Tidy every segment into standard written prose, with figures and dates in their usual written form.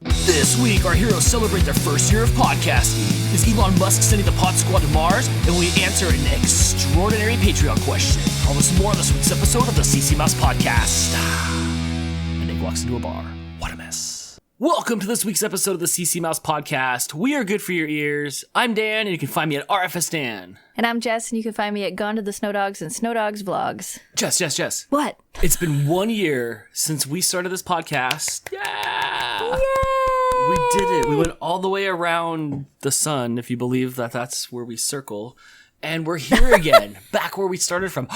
This week, our heroes celebrate their first year of podcasting. Is Elon Musk sending the Pod Squad to Mars? And we answer an extraordinary Patreon question. All this and more on this week's episode of the CC Mouse Podcast. And Nick walks into a bar. What a mess. Welcome to this week's episode of the CC Mouse Podcast. We are good for your ears. I'm Dan, and you can find me at RFS Dan. And I'm Jess, and you can find me at Gone to the Snow Dogs and Snow Dogs Vlogs. Jess. What? It's been 1 year since we started this podcast. Yeah! Yay! We did it. We went all the way around the sun, if you believe that that's where we circle. And we're here again, back where we started from.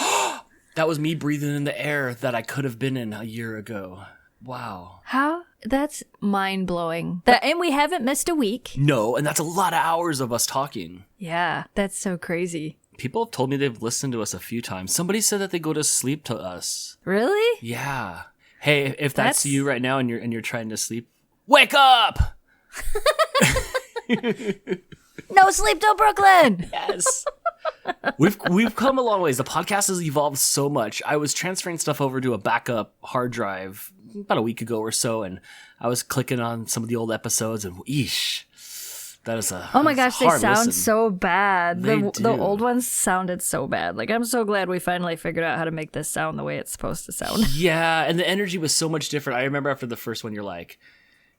That was me breathing in the air that I could have been in a year ago. Wow. How? That's mind-blowing. And we haven't missed a week. No, and that's a lot of hours of us talking. Yeah, that's so crazy. People have told me they've listened to us a few times. Somebody said that they go to sleep to us. Really? Yeah. Hey, if that's you right now and you're trying to sleep, wake up! No sleep till Brooklyn! Yes. We've come a long ways. The podcast has evolved so much. I was transferring stuff over to a backup hard drive about a week ago or so, and I was clicking on some of the old episodes, and eesh, that is a oh my gosh, they sound listen. so bad. They The old ones sounded so bad. Like, I'm so glad we finally figured out how to make this sound the way it's supposed to sound. Yeah, and the energy was so much different. I remember after the first one, you're like,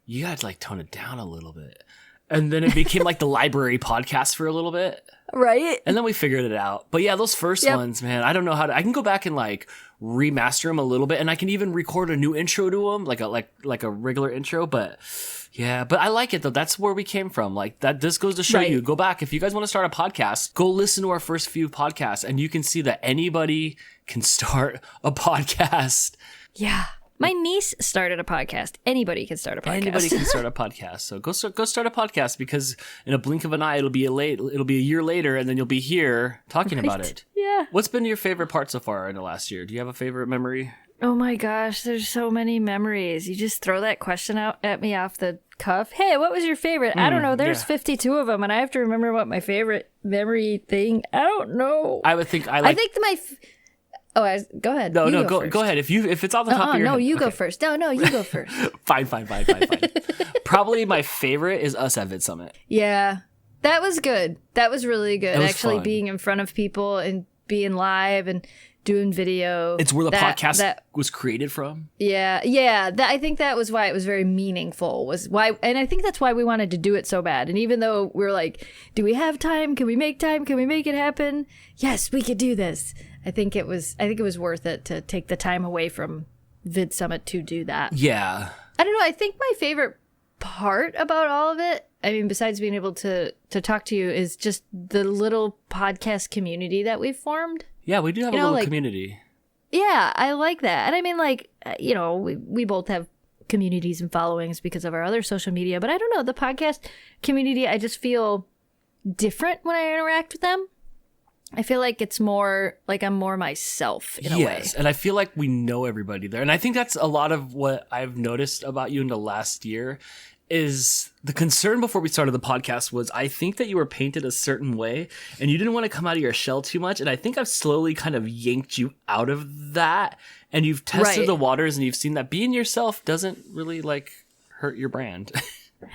you got to like tone it down a little bit. And then it became like the library podcast for a little bit. Right? And then we figured it out. But yeah, those first ones, man, I don't know how to, I can go back and like remaster them a little bit, and I can even record a new intro to them, like a regular intro. But yeah, but I like it though. That's where we came from. Like that, this goes to show you, go back. If you guys want to start a podcast, go listen to our first few podcasts, and you can see that anybody can start a podcast. Yeah. My niece started a podcast. Anybody can start a podcast. Anybody can start a podcast. So go start a podcast, because in a blink of an eye, it'll be a year later, and then you'll be here talking about it. Yeah. What's been your favorite part so far in the last year? Do you have a favorite memory? Oh my gosh, there's so many memories. You just throw that question out at me off the cuff. Hey, what was your favorite? I don't know. There's 52 of them, and I have to remember what my favorite memory thing. I don't know. I would think I think my. Go ahead. No, go ahead. If it's off the top of your head. No, you okay. go first. No, you go first. Fine. Probably my favorite is us at Vid Summit. Yeah, that was good. That was really good. Was actually fun. Being in front of people and being live and doing video. It's where the podcast was created from. Yeah. I think that was why it was very meaningful. And I think that's why we wanted to do it so bad. And even though we're like, do we have time? Can we make time? Can we make it happen? Yes, we could do this. I think it was worth it to take the time away from Vid Summit to do that. Yeah. I don't know. I think my favorite part about all of it, I mean, besides being able to talk to you, is just the little podcast community that we've formed. Yeah, we do have a little community. Yeah, I like that. And I mean, like, we both have communities and followings because of our other social media, but I don't know, the podcast community, I just feel different when I interact with them. I feel like it's more like I'm more myself in a way. Yes, and I feel like we know everybody there. And I think that's a lot of what I've noticed about you in the last year is the concern before we started the podcast was I think that you were painted a certain way and you didn't want to come out of your shell too much. And I think I've slowly kind of yanked you out of that, and you've tested the waters and you've seen that being yourself doesn't really like hurt your brand.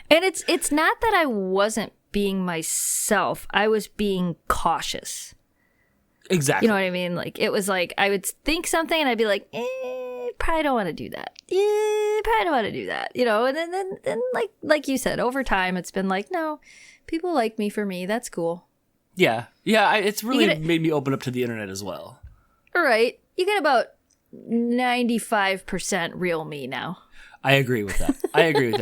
And it's not that I wasn't being myself. I was being cautious. Exactly. You know what I mean? Like, it was like I would think something and I'd be like, probably don't want to do that. Probably don't want to do that. You know, and then like you said, over time, it's been like, no, people like me for me. That's cool. Yeah. It's really made me open up to the internet as well. All right. You get about 95% real me now. I agree with that.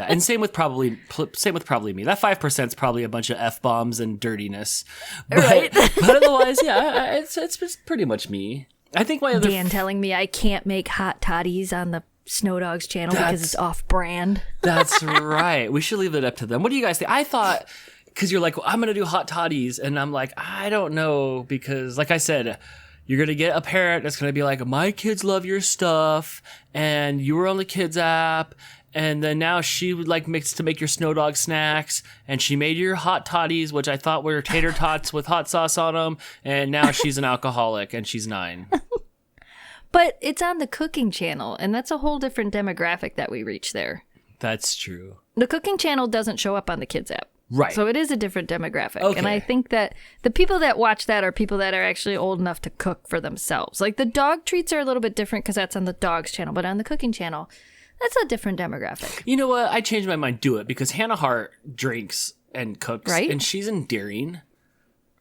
And same with probably me. That 5% is probably a bunch of F-bombs and dirtiness. But otherwise, yeah, it's pretty much me. I think my other Dan telling me I can't make hot toddies on the Snow Dogs channel because it's off-brand. That's right. We should leave it up to them. What do you guys think? I thought, because you're like, well, I'm going to do hot toddies, and I'm like, I don't know, because like I said, you're going to get a parent that's going to be like, my kids love your stuff, and you were on the kids app, and then now she would like to make your Snow Dog snacks, and she made your hot toddies, which I thought were tater tots with hot sauce on them, and now she's an alcoholic, and she's 9. But it's on the cooking channel, and that's a whole different demographic that we reach there. That's true. the cooking channel doesn't show up on the kids app. Right. So it is a different demographic. Okay. And I think that the people that watch that are people that are actually old enough to cook for themselves. Like the dog treats are a little bit different because that's on the dog's channel, but on the cooking channel, that's a different demographic. You know what? I changed my mind. Do it, because Hannah Hart drinks and cooks, Right? and she's endearing.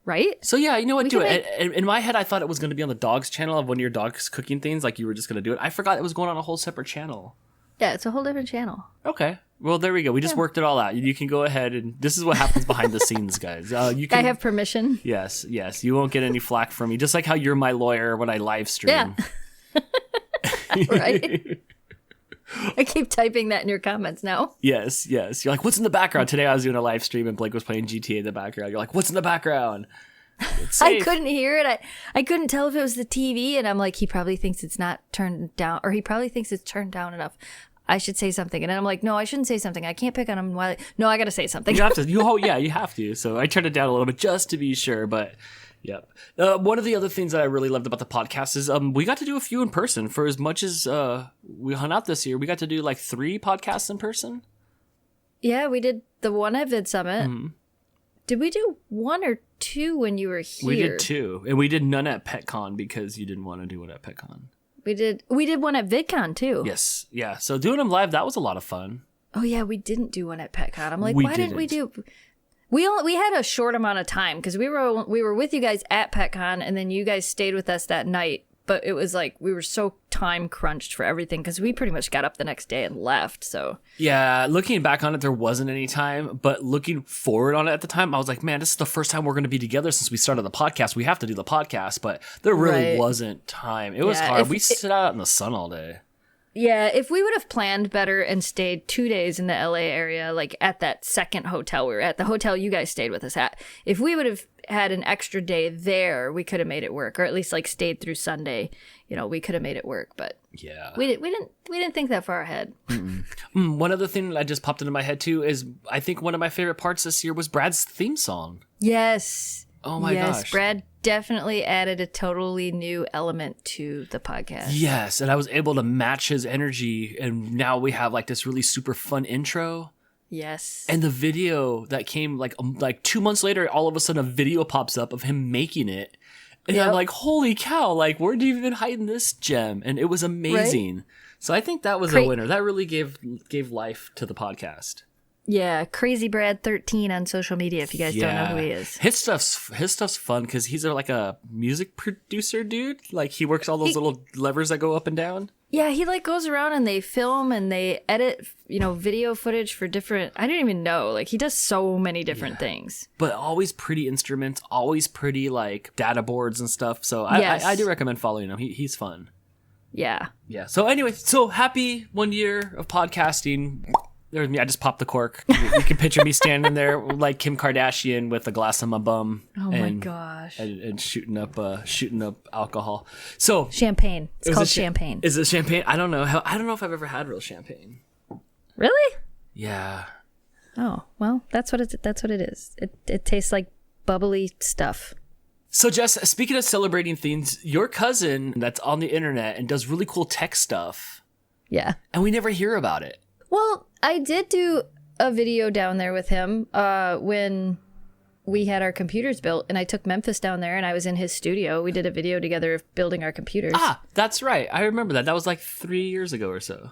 Right? So yeah, you know what? We Do can it. In my head, I thought it was going to be on the dog's channel of when your dog's cooking things, like you were just going to do it. I forgot it was going on a whole separate channel. Yeah, it's a whole different channel. Okay. Well, there we go. We just worked it all out. You can go ahead, and this is what happens behind the scenes, guys. You can. I have permission. Yes. You won't get any flack from me. Just like how you're my lawyer when I live stream. Yeah. Right? I keep typing that in your comments now. Yes. You're like, what's in the background? Today I was doing a live stream and Blake was playing GTA in the background. You're like, what's in the background? It's I safe. couldn't hear it. I couldn't tell if it was the TV, and I'm like, he probably thinks it's not turned down, or he probably thinks it's turned down enough. I should say something. And then I'm like, no, I shouldn't say something. I can't pick on him while no, I got to say something. You have to. You have to. So I turned it down a little bit just to be sure. But yep. One of the other things that I really loved about the podcast is we got to do a few in person. For as much as we hung out this year, we got to do like 3 podcasts in person. Yeah, we did the one at Vid Summit. Mm-hmm. Did we do 1 or 2 when you were here? We did 2, and we did none at PetCon because you didn't want to do it at PetCon. We did one at VidCon too. Yes, yeah. So doing them live, that was a lot of fun. Oh yeah, we didn't do one at PetCon. I'm like, We why didn't we do? We had a short amount of time because we were with you guys at PetCon, and then you guys stayed with us that night. But it was like we were so time crunched for everything because we pretty much got up the next day and left. So Yeah, looking back on it, there wasn't any time. But looking forward on it at the time, I was like, man, this is the first time we're going to be together since we started the podcast. We have to do the podcast. But there really Right. wasn't time. It was Yeah, hard. We sit out in the sun all day. yeah, if we would have planned better and stayed 2 days in the LA area, like at that second hotel we were at, the hotel you guys stayed with us at, if we would have had an extra day there, we could have made it work, or at least like stayed through Sunday. You know, we could have made it work, but Yeah. we didn't think that far ahead. One other thing that just popped into my head too is I think one of my favorite parts this year was Brad's theme song. Yes. Oh my gosh. Brad definitely added a totally new element to the podcast. Yes, and I was able to match his energy, and now we have like this really super fun intro. Yes. And the video that came like 2 months later, all of a sudden a video pops up of him making it. And Yep. I'm like, holy cow, like where do you even hide this gem? And it was amazing. So I think that was a winner. That really gave life to the podcast. Yeah, Crazy Brad 13 on social media if you guys don't know who he is. His stuff's fun because he's like a music producer dude. Like he works all those little levers that go up and down. Yeah, he like goes around and they film and they edit, video footage for different, I didn't even know. Like he does so many different things. But always pretty instruments, always pretty like data boards and stuff. So Yes. I do recommend following him. He's fun. Yeah. Yeah. So anyway, so happy 1 year of podcasting. There's me. I just popped the cork. You can picture me standing there like Kim Kardashian with a glass on my bum. Oh my gosh. And shooting up alcohol. So Champagne. It's is called it champagne. Is it champagne? I don't know. I don't know if I've ever had real champagne. Really? Yeah. Oh, well, that's what it is. It tastes like bubbly stuff. So Jess, speaking of celebrating things, your cousin that's on the internet and does really cool tech stuff, Yeah. and we never hear about it. Well, I did do a video down there with him when we had our computers built, and I took Memphis down there, and I was in his studio. We did a video together of building our computers. Ah, that's right. I remember that. That was like 3 years ago or so.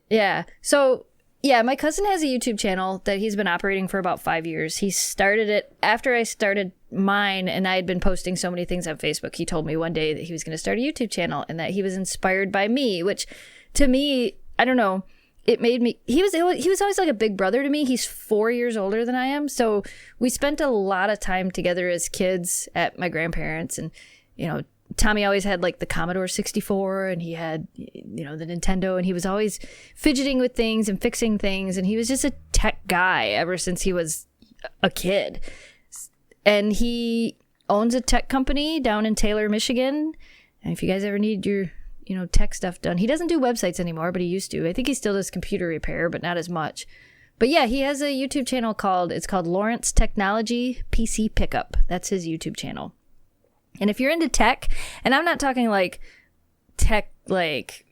Yeah. So, yeah, my cousin has a YouTube channel that he's been operating for about 5 years. He started it after I started mine, and I had been posting so many things on Facebook. He told me one day that he was going to start a YouTube channel and that he was inspired by me, which to me, I don't know, it made me, he was always like a big brother to me. He's 4 years older than I am. So we spent a lot of time together as kids at my grandparents, and, Tommy always had like the Commodore 64, and he had, the Nintendo, and he was always fidgeting with things and fixing things. And he was just a tech guy ever since he was a kid. And he owns a tech company down in Taylor, Michigan. And if you guys ever need your, tech stuff done, he doesn't do websites anymore, but he used to. I think he still does computer repair, but not as much. But yeah, he has a YouTube channel called Lawrence Technology PC Pickup. That's his YouTube channel. And if you're into tech, and I'm not talking like tech, like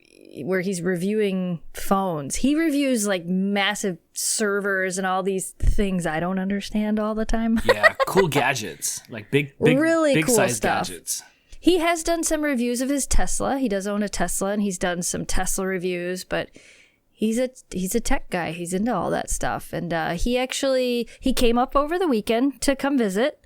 where he's reviewing phones, he reviews like massive servers and all these things I don't understand all the time. Yeah, cool gadgets, like big really big cool size stuff. Gadgets. He has done some reviews of his Tesla. He does own a Tesla, and he's done some Tesla reviews, but he's a tech guy. He's into all that stuff. And he came up over the weekend to come visit,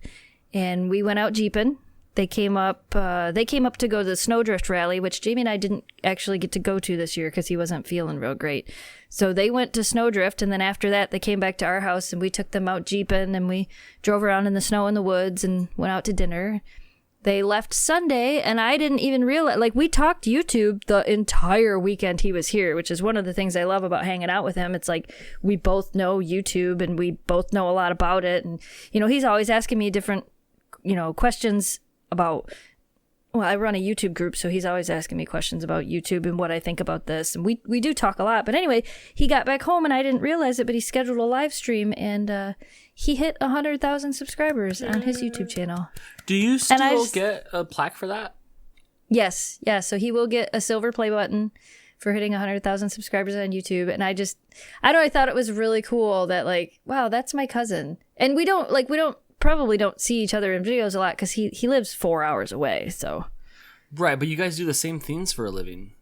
and we went out jeeping. They came up to go to the Snowdrift rally, which Jamie and I didn't actually get to go to this year because he wasn't feeling real great. So they went to Snowdrift, and then after that, they came back to our house, and we took them out jeeping, and we drove around in the snow in the woods and went out to dinner. They left Sunday, and I didn't even realize, like, we talked YouTube the entire weekend he was here, which is one of the things I love about hanging out with him. It's like we both know YouTube, and we both know a lot about it. And, he's always asking me different, questions about, well, I run a YouTube group, so he's always asking me questions about YouTube and what I think about this. And we do talk a lot. But anyway, he got back home, and I didn't realize it, but he scheduled a live stream, and he hit 100,000 subscribers on his YouTube channel. Do you still get a plaque for that? Yes. Yeah. So he will get a silver play button for hitting 100,000 subscribers on YouTube. And I thought it was really cool that, like, wow, that's my cousin. And we probably don't see each other in videos a lot because he lives 4 hours away. So. Right. But you guys do the same things for a living.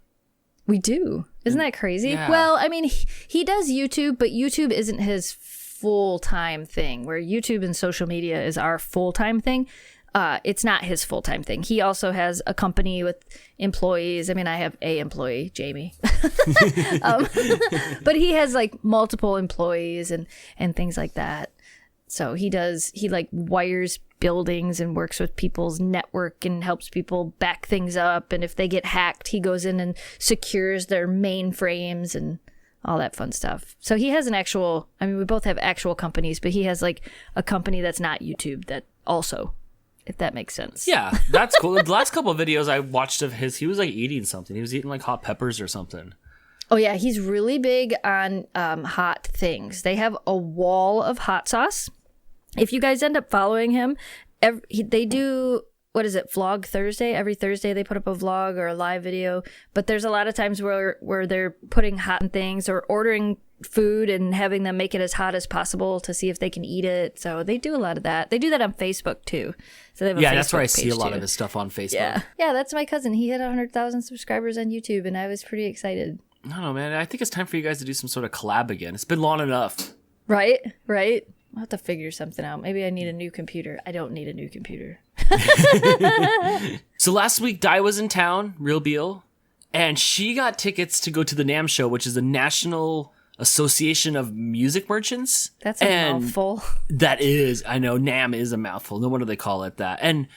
We do. Isn't that crazy? Yeah. Well, I mean, he does YouTube, but YouTube isn't his full-time thing, where YouTube and social media is our full-time thing. It's not his full-time thing. He also has a company with employees. I mean, I have a employee, Jamie. But he has like multiple employees and things like that. So he like wires buildings and works with people's network and helps people back things up. And if they get hacked, he goes in and secures their mainframes and all that fun stuff. So he has we both have actual companies, but he has like a company that's not YouTube that also, if that makes sense. Yeah, that's cool. The last couple of videos I watched of his, he was like eating something. He was eating like hot peppers or something. Oh yeah, he's really big on hot things. They have a wall of hot sauce. If you guys end up following him, they do, what is it, Vlog Thursday? Every Thursday they put up a vlog or a live video. But there's a lot of times where they're putting hot things or ordering food and having them make it as hot as possible to see if they can eat it. So they do a lot of that. They do that on Facebook too. So they have a Facebook that's where I see a lot too. of his stuff on Facebook. Yeah, that's my cousin. He hit 100,000 subscribers on YouTube, and I was pretty excited. I don't know, man. I think it's time for you guys to do some sort of collab again. It's been long enough. Right. I'll have to figure something out. Maybe I need a new computer. I don't need a new computer. So last week, Di was in town, ReelBeal, and she got tickets to go to the NAMM show, which is the National Association of Music Merchants. That's a mouthful. That is. I know, NAMM is a mouthful. No wonder they call it that. And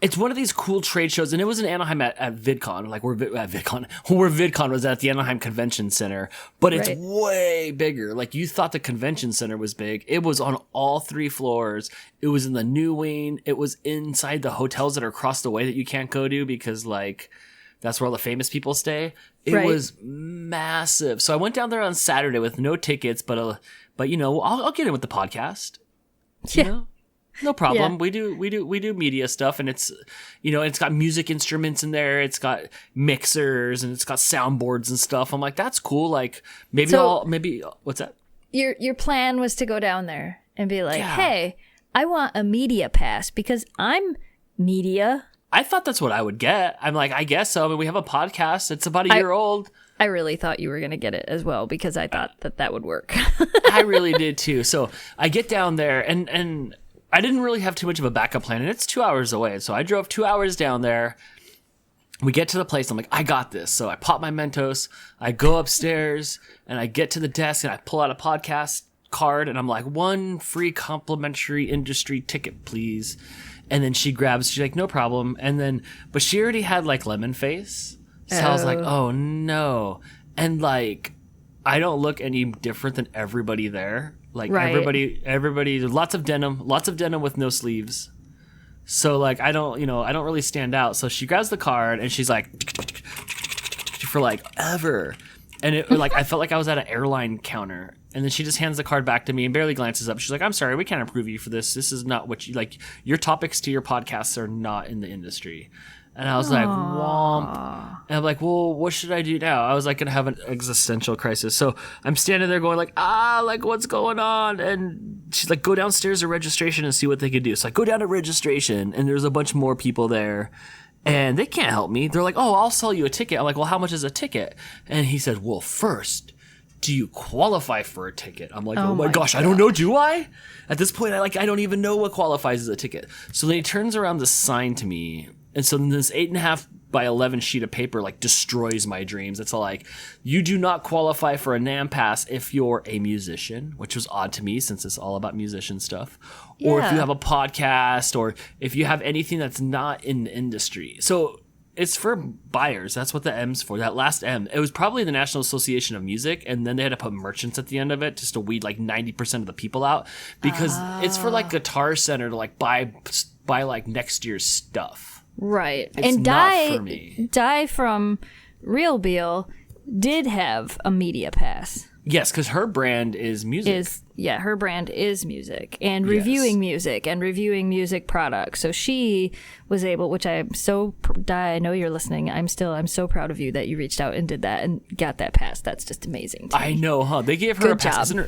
it's one of these cool trade shows, and it was in Anaheim at VidCon, like where VidCon was at the Anaheim Convention Center, but it's way bigger. Like, you thought the convention center was big. It was on all 3 floors. It was in the new wing. It was inside the hotels that are across the way that you can't go to because, like, that's where all the famous people stay. It was massive. So I went down there on Saturday with no tickets, but I'll get in with the podcast. You know? No problem. Yeah. We do media stuff, and it's, it's got music instruments in there. It's got mixers and it's got soundboards and stuff. I'm like, that's cool. Like maybe what's that? Your plan was to go down there and be like, hey, I want a media pass because I'm media. I thought that's what I would get. I'm like, I guess so. I mean, we have a podcast. It's about a year old. I really thought you were going to get it as well because I thought that would work. I really did too. So I get down there and I didn't really have too much of a backup plan, and it's 2 hours away. So I drove 2 hours down there. We get to the place. I'm like, I got this. So I pop my Mentos. I go upstairs, and I get to the desk, and I pull out a podcast card, and I'm like, 1 free complimentary industry ticket, please. And then she's like, no problem. But she already had like lemon face. So I was like, oh no. And like, I don't look any different than everybody there. Like everybody, lots of denim with no sleeves. So like, I don't really stand out. So she grabs the card and she's like, for like ever. And it like, I felt like I was at an airline counter. And then she just hands the card back to me and barely glances up. She's like, I'm sorry, we can't approve you for this. This is not what you like. Your topics to your podcasts are not in the industry. And I was like, womp. And I'm like, well, what should I do now? I was like going to have an existential crisis. So I'm standing there going like, like what's going on? And she's like, go downstairs to registration and see what they can do. So I go down to registration and there's a bunch more people there. And they can't help me. They're like, oh, I'll sell you a ticket. I'm like, well, how much is a ticket? And he said, well, first, do you qualify for a ticket? I'm like, oh my gosh, I don't know, do I? At this point, I don't even know what qualifies as a ticket. So then he turns around the sign to me. And so then this 8.5 by 11 sheet of paper like destroys my dreams. It's like, you do not qualify for a NAMM pass if you're a musician, which was odd to me since it's all about musician stuff. Yeah. Or if you have a podcast, or if you have anything that's not in the industry. So it's for buyers. That's what the M's for. That last M. It was probably the National Association of Music, and then they had to put merchants at the end of it just to weed like 90% of the people out, because it's for like Guitar Center to like buy like next year's stuff. Right. It's and not for me. Di from ReelBeal did have a media pass. Yes, because her brand is music. Her brand is music and reviewing music and reviewing music products. So she was able, which I'm so, Di, I know you're listening. I'm so proud of you that you reached out and did that and got that pass. That's just amazing to me. I know, huh? They gave her Good a pass. job.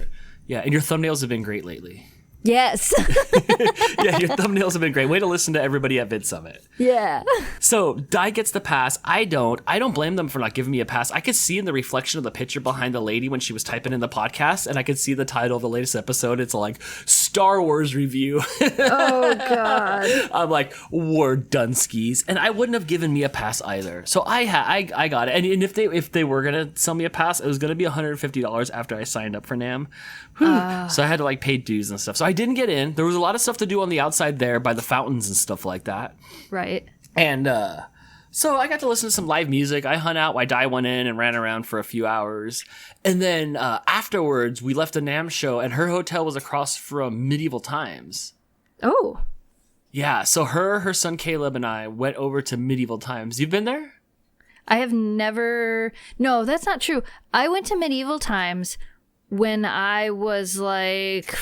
Yeah, and your thumbnails have been great lately. Yes. Yeah, your thumbnails have been great. Way to listen to everybody at Vid Summit. Yeah. So Di gets the pass. I don't blame them for not giving me a pass. I could see in the reflection of the picture behind the lady when she was typing in the podcast, and I could see the title of the latest episode. It's like Star Wars review. Oh God. I'm like, we're done skis. And I wouldn't have given me a pass either. So I got it. And if they were gonna sell me a pass, it was gonna be $150 after I signed up for NAMM. So I had to like pay dues and stuff. So I didn't get in. There was a lot of stuff to do on the outside there by the fountains and stuff like that. Right. And so I got to listen to some live music. I hung out while Di went in and ran around for a few hours. And then afterwards, we left a NAMM show, and her hotel was across from Medieval Times. Oh. Yeah, so her son Caleb, and I went over to Medieval Times. You've been there? I have never... No, that's not true. I went to Medieval Times when I was like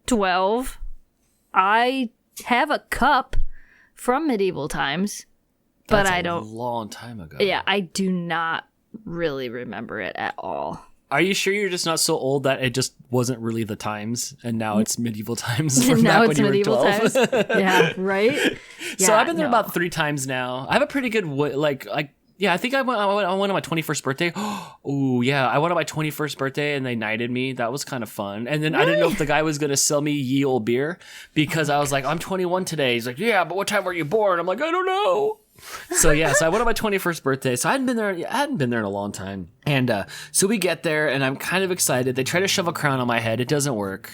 12. I have a cup from Medieval Times, but That's I don't... a long time ago. Yeah, I do not really remember it at all. Are you sure you're just not so old that it just wasn't really the times, and now it's Medieval Times from now back it's when you Medieval were 12? Times. Yeah, right? So Yeah, I've been there no. about 3 times now. I have a pretty good yeah, I think I went on my 21st birthday. Oh, yeah. I went on my 21st birthday and they knighted me. That was kind of fun. And then I didn't know if the guy was going to sell me ye old beer because I was like, I'm 21 today. He's like, yeah, but what time were you born? I'm like, I don't know. So yeah, so I went on my 21st birthday. So I hadn't been there in a long time. And so we get there and I'm kind of excited. They try to shove a crown on my head. It doesn't work.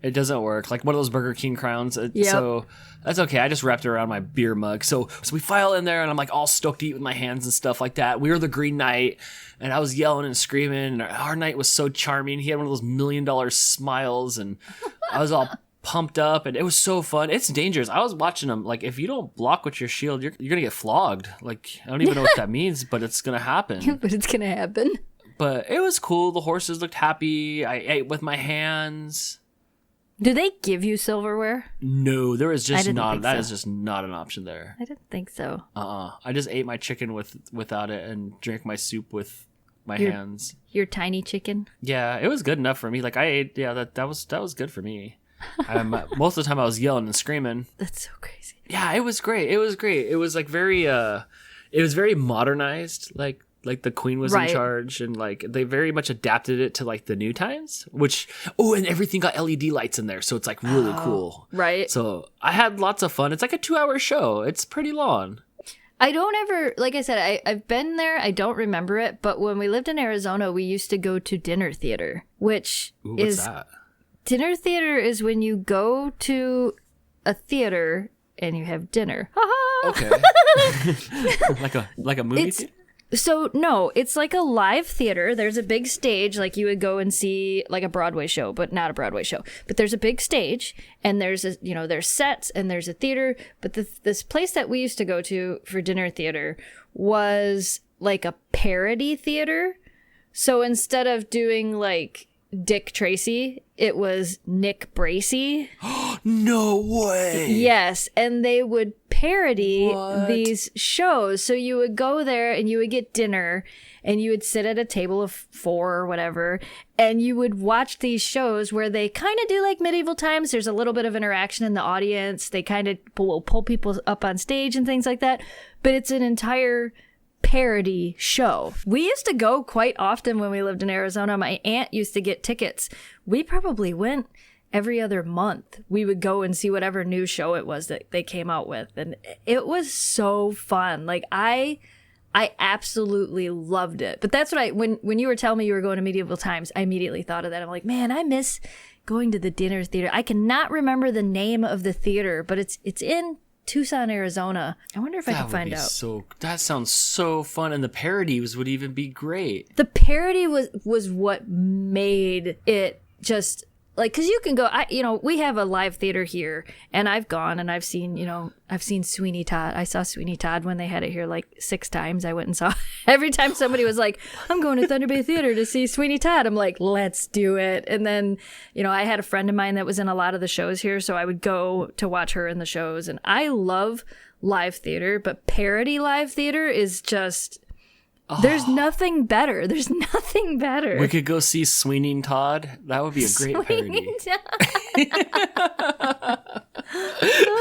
It doesn't work. Like one of those Burger King crowns. Yep. So that's okay. I just wrapped it around my beer mug. So we file in there and I'm like all stoked to eat with my hands and stuff like that. We were the Green Knight and I was yelling and screaming. And our knight was so charming. He had one of those $1 million smiles and I was all pumped up and it was so fun. It's dangerous. I was watching him. Like if you don't block with your shield, you're going to get flogged. Like I don't even know what that means, but it's going to happen. But it's going to happen. But it was cool. The horses looked happy. I ate with my hands. Do they give you silverware? No, there is just not. That so. is just not an option there. I didn't think so. I just ate my chicken without it and drank my soup with my hands. Your tiny chicken? Yeah, it was good enough for me. Like I ate. Yeah, that was good for me. Most of the time I was yelling and screaming. That's so crazy. Yeah, it was great. It was great. It was like very. It was very modernized. Like the queen was in charge and like they very much adapted it to like the new times, and everything got LED lights in there. So it's like really cool. Right. So I had lots of fun. It's like a 2-hour show. It's pretty long. I don't ever, like I said, I've been there. I don't remember it. But when we lived in Arizona, we used to go to dinner theater, which what's that? Dinner theater is when you go to a theater and you have dinner. Okay. like a movie theater? So, no, it's like a live theater. There's a big stage, like you would go and see like a Broadway show, but not a Broadway show. But there's a big stage, and there's there's sets, and there's a theater. But this place that we used to go to for dinner theater was like a parody theater. So instead of doing like Dick Tracy, it was Nick Bracey. No way. Yes, and they would parody What? these shows. So you would go there and you would get dinner and you would sit at a table of 4 or whatever, and you would watch these shows where they kind of do like medieval times. There's a little bit of interaction in the audience. They kind of will pull people up on stage and things like that. But it's an entire parody show. We used to go quite often when we lived in Arizona. My aunt used to get tickets. We probably went every other month. We would go and see whatever new show it was that they came out with. And it was so fun. Like I absolutely loved it. But that's what when you were telling me you were going to medieval times, I immediately thought of that. I'm like, man, I miss going to the dinner theater. I cannot remember the name of the theater, but it's in Tucson, Arizona. I wonder if I can find out. That sounds so fun, and the parodies would even be great. The parody was what made it just like, because you can go, we have a live theater here, and I've gone and I've seen Sweeney Todd. I saw Sweeney Todd when they had it here like 6 times. I went and saw every time somebody was like, I'm going to Thunder Bay Theater to see Sweeney Todd. I'm like, let's do it. And then, I had a friend of mine that was in a lot of the shows here, so I would go to watch her in the shows. And I love live theater, but parody live theater is just... There's nothing better. There's nothing better. We could go see Sweeney Todd. That would be a great parody.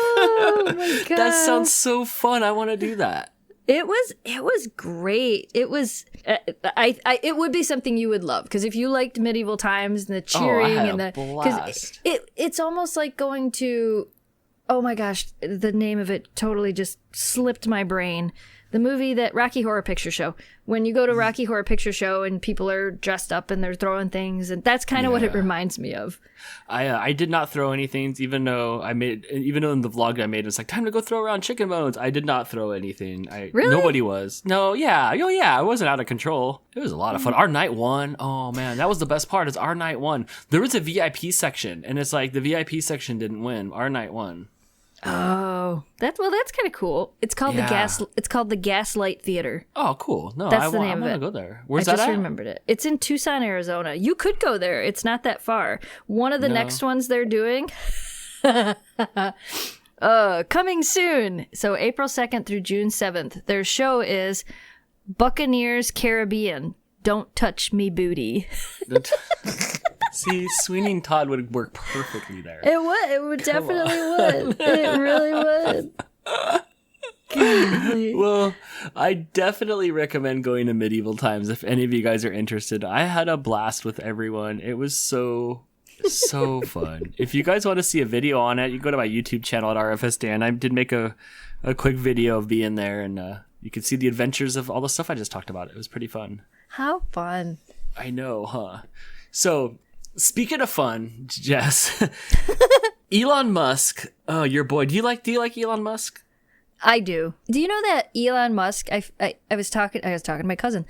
Oh my god. That sounds so fun. I want to do that. It was great. It was it would be something you would love, because if you liked medieval times and the cheering and the blast. It's almost like going to, oh my gosh, the name of it totally just slipped my brain. The movie, that Rocky Horror Picture Show. When you go to Rocky Horror Picture Show and people are dressed up and they're throwing things, and that's kind of what it reminds me of. I did not throw anything, even though in the vlog I made, it's like, time to go throw around chicken bones. I did not throw anything. Really? Nobody was. No, yeah. Oh, yeah. I wasn't out of control. It was a lot of fun. Our night 1, oh man, that was the best part, is our night 1. There was a VIP section, and it's like the VIP section didn't win. Our night 1. Oh, that's kind of cool. It's called the Gaslight Theater. Oh, cool. No, That's the name of it. I want to go there. Where's I that just at? remembered it. It's in Tucson, Arizona. You could go there. It's not that far. One of the next ones they're doing, coming soon. So April 2nd through June 7th. Their show is Buccaneers Caribbean. Don't touch me booty. See, Sweeney Todd would work perfectly there. It would. It would definitely would. It really would. Golly. Well, I definitely recommend going to medieval times if any of you guys are interested. I had a blast with everyone. It was so fun. If you guys want to see a video on it, you can go to my YouTube channel at RFS Dan. I did make a quick video of being there, and you can see the adventures of all the stuff I just talked about. It was pretty fun. How fun. I know, huh? So, speaking of fun, Jess, Elon Musk, oh, your boy. Do you like Elon Musk? I do. Do you know that Elon Musk? I was talking to my cousin.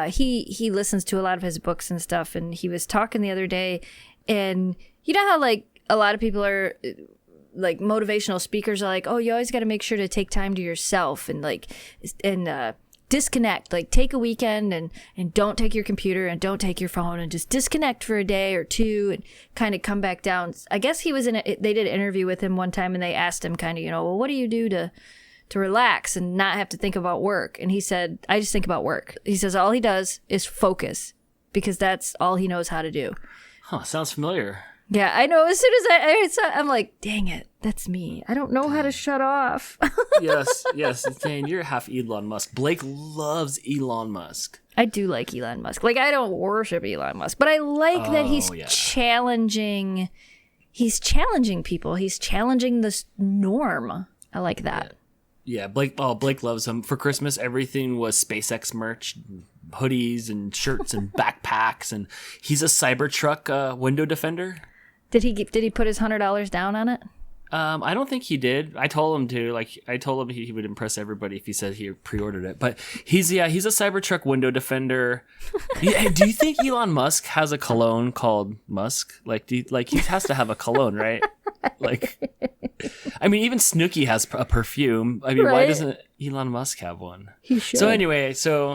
He listens to a lot of his books and stuff, and he was talking the other day, and you know how like a lot of people are like motivational speakers are like, oh, you always got to make sure to take time to yourself and disconnect, like take a weekend and don't take your computer and don't take your phone and just disconnect for a day or two and kind of come back down. I guess he was they did an interview with him one time, and they asked him kind of, well, what do you do to relax and not have to think about work? And he said, I just think about work. He says all he does is focus, because that's all he knows how to do. Huh, sounds familiar. Yeah, I know. As soon as I saw, I'm like, dang it, that's me. I don't know how to shut off. Yes. Dang, you're half Elon Musk. Blake loves Elon Musk. I do like Elon Musk. Like, I don't worship Elon Musk, but I like that he's challenging. He's challenging people. He's challenging the norm. I like that. Yeah, Blake loves him. For Christmas, everything was SpaceX merch, hoodies and shirts and backpacks, and he's a Cybertruck window defender. Did he put his $100 down on it? I don't think he did. I told him to. I told him he would impress everybody if he said he pre-ordered it. But he's a Cybertruck window defender. Yeah, do you think Elon Musk has a cologne called Musk? He has to have a cologne, right? I mean, even Snooki has a perfume. I mean, Why doesn't Elon Musk have one? He should. So anyway,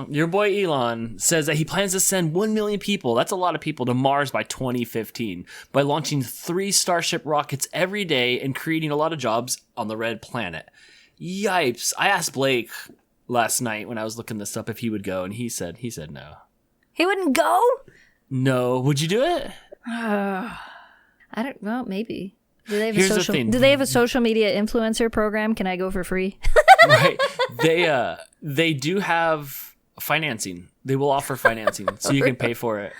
your boy Elon says that he plans to send 1 million people, that's a lot of people, to Mars by 2015 by launching 3 Starship rockets every day and creating a lot of jobs on the red planet. Yipes. I asked Blake last night when I was looking this up if he would go, and he said no. He wouldn't go? No. Would you do it? I don't know, maybe. Do they have Here's the thing. Do they have a social media influencer program? Can I go for free? Right. They do have financing. They will offer financing so you can pay for it.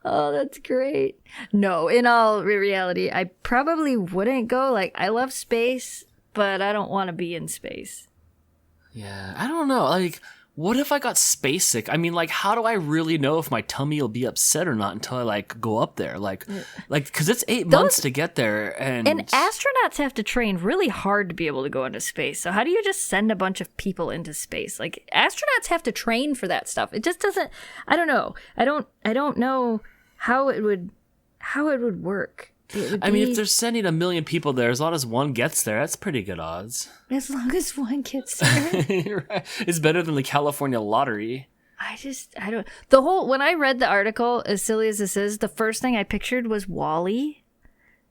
Oh, that's great. No, in all reality, I probably wouldn't go. Like, I love space, but I don't want to be in space. Yeah, I don't know. Like, what if I got space sick? I mean, like, how do I really know if my tummy will be upset or not until I, like, go up there? Like, because it's 8 months to get there. And astronauts have to train really hard to be able to go into space. So how do you just send a bunch of people into space? Like, astronauts have to train for that stuff. It just doesn't, I don't know. I don't know how it would work. I mean, if they're sending 1 million people there, as long as one gets there, that's pretty good odds. As long as one gets there. Right. It's better than the California lottery. When I read the article, as silly as this is, the first thing I pictured was WALL-E.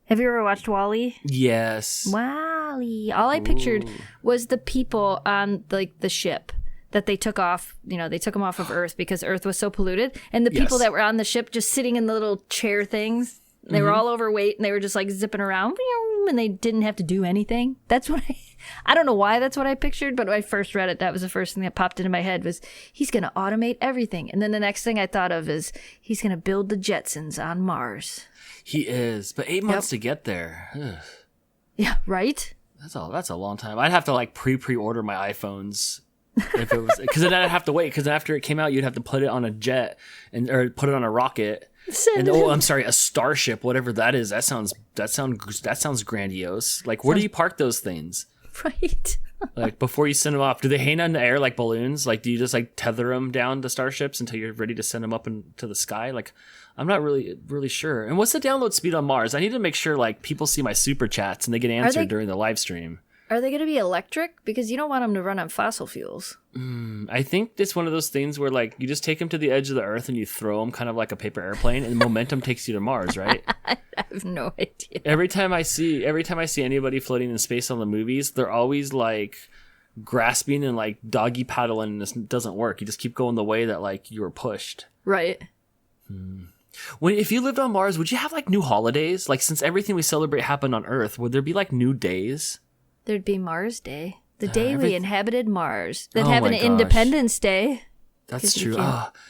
Have you ever watched WALL-E? Yes. WALL-E. All I pictured was the people on the ship that they took off. You know, they took them off of Earth because Earth was so polluted. And the people that were on the ship just sitting in the little chair things. They were all overweight and they were just like zipping around and they didn't have to do anything. That's what I don't know why that's what I pictured, but when I first read it, that was the first thing that popped into my head was he's going to automate everything. And then the next thing I thought of is he's going to build the Jetsons on Mars. He is, but 8 months to get there. Ugh. Yeah, right? That's a long time. I'd have to like pre-order my iPhones if it was because then I'd have to wait because after it came out, you'd have to put it on a jet or put it on a rocket. I'm sorry, a starship, whatever that is. That sounds grandiose. Like, where do you park those things? Right. Like before you send them off, do they hang on the air like balloons? Like, do you just like tether them down to starships until you're ready to send them up into the sky? Like, I'm not really sure. And what's the download speed on Mars? I need to make sure like people see my super chats and they get answered during the live stream. Are they going to be electric? Because you don't want them to run on fossil fuels. I think it's one of those things where like you just take them to the edge of the Earth and you throw them kind of like a paper airplane, and momentum takes you to Mars, right? I have no idea. Every time I see anybody floating in space on the movies, they're always like grasping and like doggy paddling, and this doesn't work. You just keep going the way that like you were pushed. Right. If you lived on Mars, would you have like new holidays? Like since everything we celebrate happened on Earth, would there be like new days? There'd be Mars Day. The day we inhabited Mars. They'd have an Independence Day. That's true.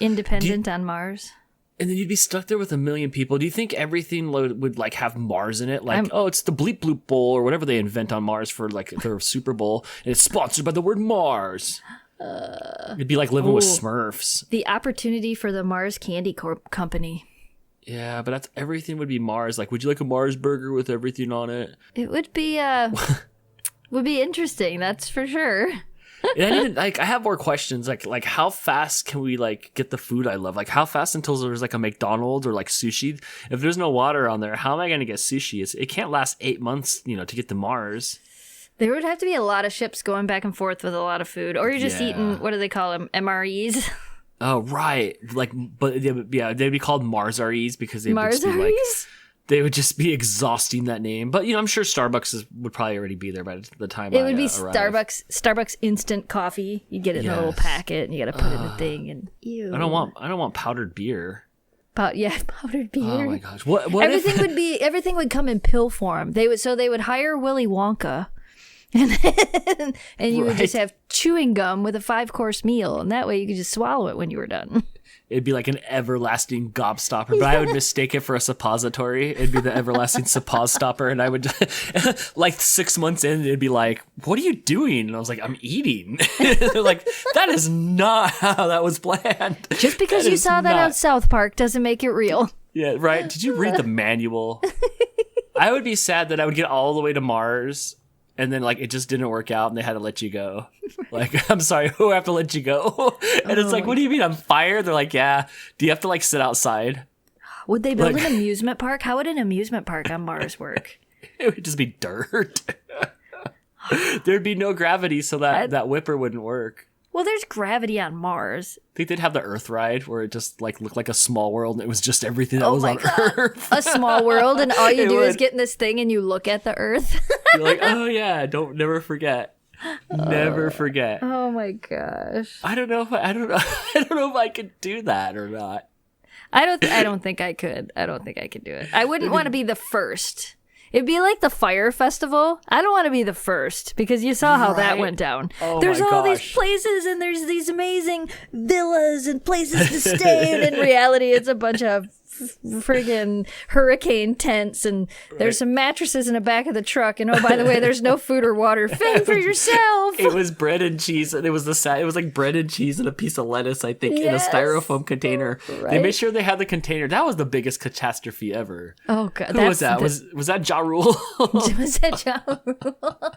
Independent on Mars. And then you'd be stuck there with 1 million people. Do you think everything would like have Mars in it? Like, it's the Bleep Bloop Bowl or whatever they invent on Mars for like their Super Bowl. And it's sponsored by the word Mars. It'd be like living with Smurfs. The opportunity for the Mars Candy Company. Yeah, but everything would be Mars. Like, would you like a Mars burger with everything on it? It would be would be interesting, that's for sure. And I have more questions. Like how fast can we like get the food I love? Like how fast until there's like a McDonald's or like sushi? If there's no water on there, how am I going to get sushi? It can't last 8 months, to get to Mars. There would have to be a lot of ships going back and forth with a lot of food, or you're just eating, what do they call them? MREs. Oh right, like they'd be called Mars-REs because they would just be exhausting that name. But I'm sure Starbucks would probably already be there by the time it would be Starbucks instant coffee. You get it in a little packet and you got to put in a thing. And ew. I don't want powdered beer. Powdered beer. Oh my gosh, what everything would come in pill form. They would hire Willy Wonka. And you would just have chewing gum with a 5-course meal, and that way you could just swallow it when you were done. It'd be like an everlasting gobstopper, but I would mistake it for a suppository. It'd be the everlasting suppositopper, and I would, like 6 months in, it'd be like, "What are you doing?" And I was like, "I'm eating." Like, that is not how that was planned. Just because you saw that on South Park doesn't make it real. Yeah, right. Did you read the manual? I would be sad that I would get all the way to Mars, and then like it just didn't work out, and they had to let you go. Like, I'm sorry, who have to let you go? And it's like, what do you mean I'm fired? They're like, yeah. Do you have to like sit outside? Would they build an amusement park? How would an amusement park on Mars work? It would just be dirt. There'd be no gravity, so that whipper wouldn't work. Well, there's gravity on Mars. I think they'd have the Earth ride where it just like looked like a small world and it was just everything that was on Earth. A small world, and all you do is get in this thing and you look at the Earth. You're like, oh yeah, never forget. Never forget. Oh my gosh. I don't know if I don't know. I don't know if I could do that or not. I don't think I could. I don't think I could do it. I wouldn't want to be the first. It'd be like the fire festival. I don't want to be the first because you saw how that went down. Oh there's my all gosh. these places and there's these amazing villas and places to stay. And in reality, it's a bunch of friggin' hurricane tents and there's some mattresses in the back of the truck. And oh, by the way, there's no food or water. Fend for yourself. It was bread and cheese, and it was like bread and cheese and a piece of lettuce, I think, in a styrofoam container. Right. They made sure they had the container. That was the biggest catastrophe ever. Oh god, Who was that? Was that Ja Rule? was that Ja Rule?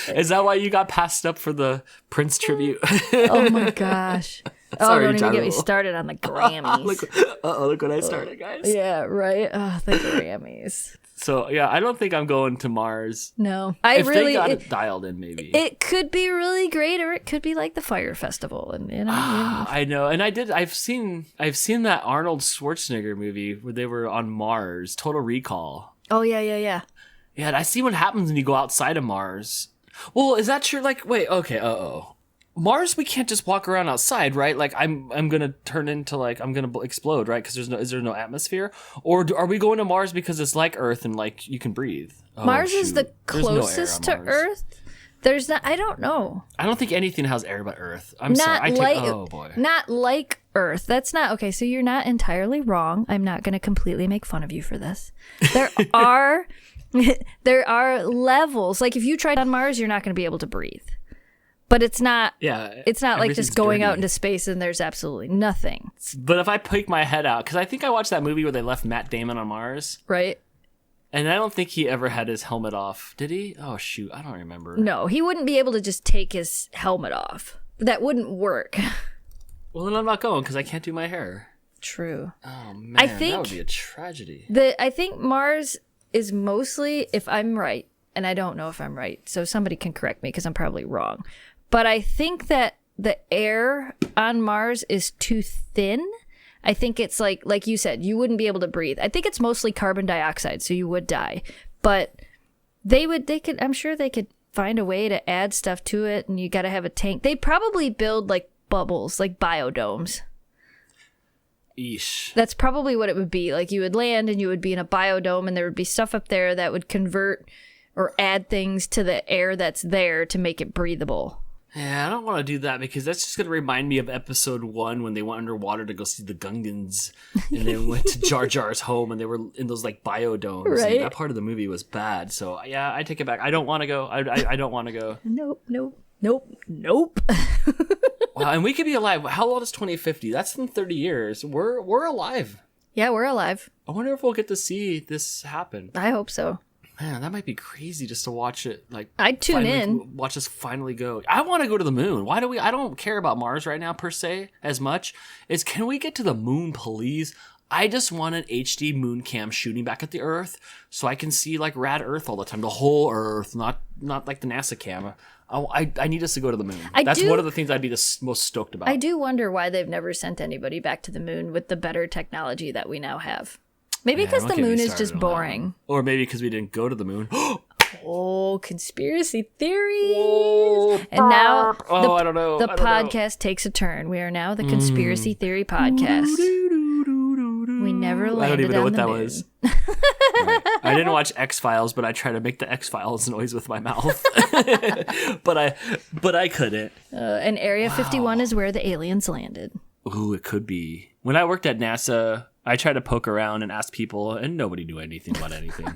Is that why you got passed up for the Prince tribute? Oh my gosh. Sorry, don't even Ja get me Rule. started on the Grammys. look what I started, guys. Yeah, right. Oh, the Grammys. So yeah, I don't think I'm going to Mars. No, If they got it dialed in, maybe. It could be really great, or it could be like the Fire Festival, and I know, and I've seen that Arnold Schwarzenegger movie where they were on Mars, Total Recall. Oh yeah. Yeah, and I see what happens when you go outside of Mars. Well, is that true? Like, wait, okay, Mars, we can't just walk around outside, right? Like, I'm gonna turn into like I'm gonna explode, right? Because is there no atmosphere? Or are we going to Mars because it's like Earth and like you can breathe? Oh, Mars is the There's no air closest on to Mars. Earth. There's not. I don't know. I don't think anything has air but Earth. I'm sorry. Oh boy. Not like Earth. That's not okay. So you're not entirely wrong. I'm not going to completely make fun of you for this. There are there are levels. Like if you tried on Mars, you're not going to be able to breathe. But it's not. Yeah. It's not like just going out dirty. into space and there's absolutely nothing. But if I peek my head out, because I think I watched that movie where they left Matt Damon on Mars, Right? and I don't think he ever had his helmet off. Did he? Oh shoot, I don't remember. No, he wouldn't be able to just take his helmet off. That wouldn't work. Well, then I'm not going because I can't do my hair. True. Oh man, I think that would be a tragedy. I think Mars is mostly, if I'm right, and I don't know if I'm right, so somebody can correct me because I'm probably wrong. But I think that the air on Mars is too thin. I think it's like you said, you wouldn't be able to breathe. I think it's mostly carbon dioxide, so you would die. But I'm sure they could find a way to add stuff to it, and you got to have a tank. They'd probably build like bubbles, like biodomes. Eesh. That's probably what it would be. Like you would land and you would be in a biodome, and there would be stuff up there that would convert or add things to the air that's there to make it breathable. Yeah, I don't want to do that because that's just going to remind me of episode 1 when they went underwater to go see the Gungans and they went to Jar Jar's home and they were in those like biodomes. Right. And that part of the movie was bad. So yeah, I take it back. I don't want to go. I don't want to go. Nope. Wow, and we could be alive. How old is 2050? That's in 30 years. We're alive. Yeah, we're alive. I wonder if we'll get to see this happen. I hope so. Man, that might be crazy just to watch it. Like I'd tune in. Watch us finally go. I want to go to the moon. Why do we? I don't care about Mars right now per se as much. Can we get to the moon, please? I just want an HD moon cam shooting back at the Earth so I can see like rad Earth all the time, the whole Earth, not like the NASA cam. I need us to go to the moon. That's one of the things I'd be the most stoked about. I do wonder why they've never sent anybody back to the moon with the better technology that we now have. Maybe because the moon is just boring. Or maybe because we didn't go to the moon. Oh, conspiracy theories. Whoa. And now I don't know. The podcast takes a turn. We are now the conspiracy theory podcast. We never landed I don't even know on what the that moon. was. Right. I didn't watch X-Files, but I tried to make the X-Files noise with my mouth. but I couldn't. And Area 51 is where the aliens landed. Ooh, it could be. When I worked at NASA, I tried to poke around and ask people, and nobody knew anything about anything.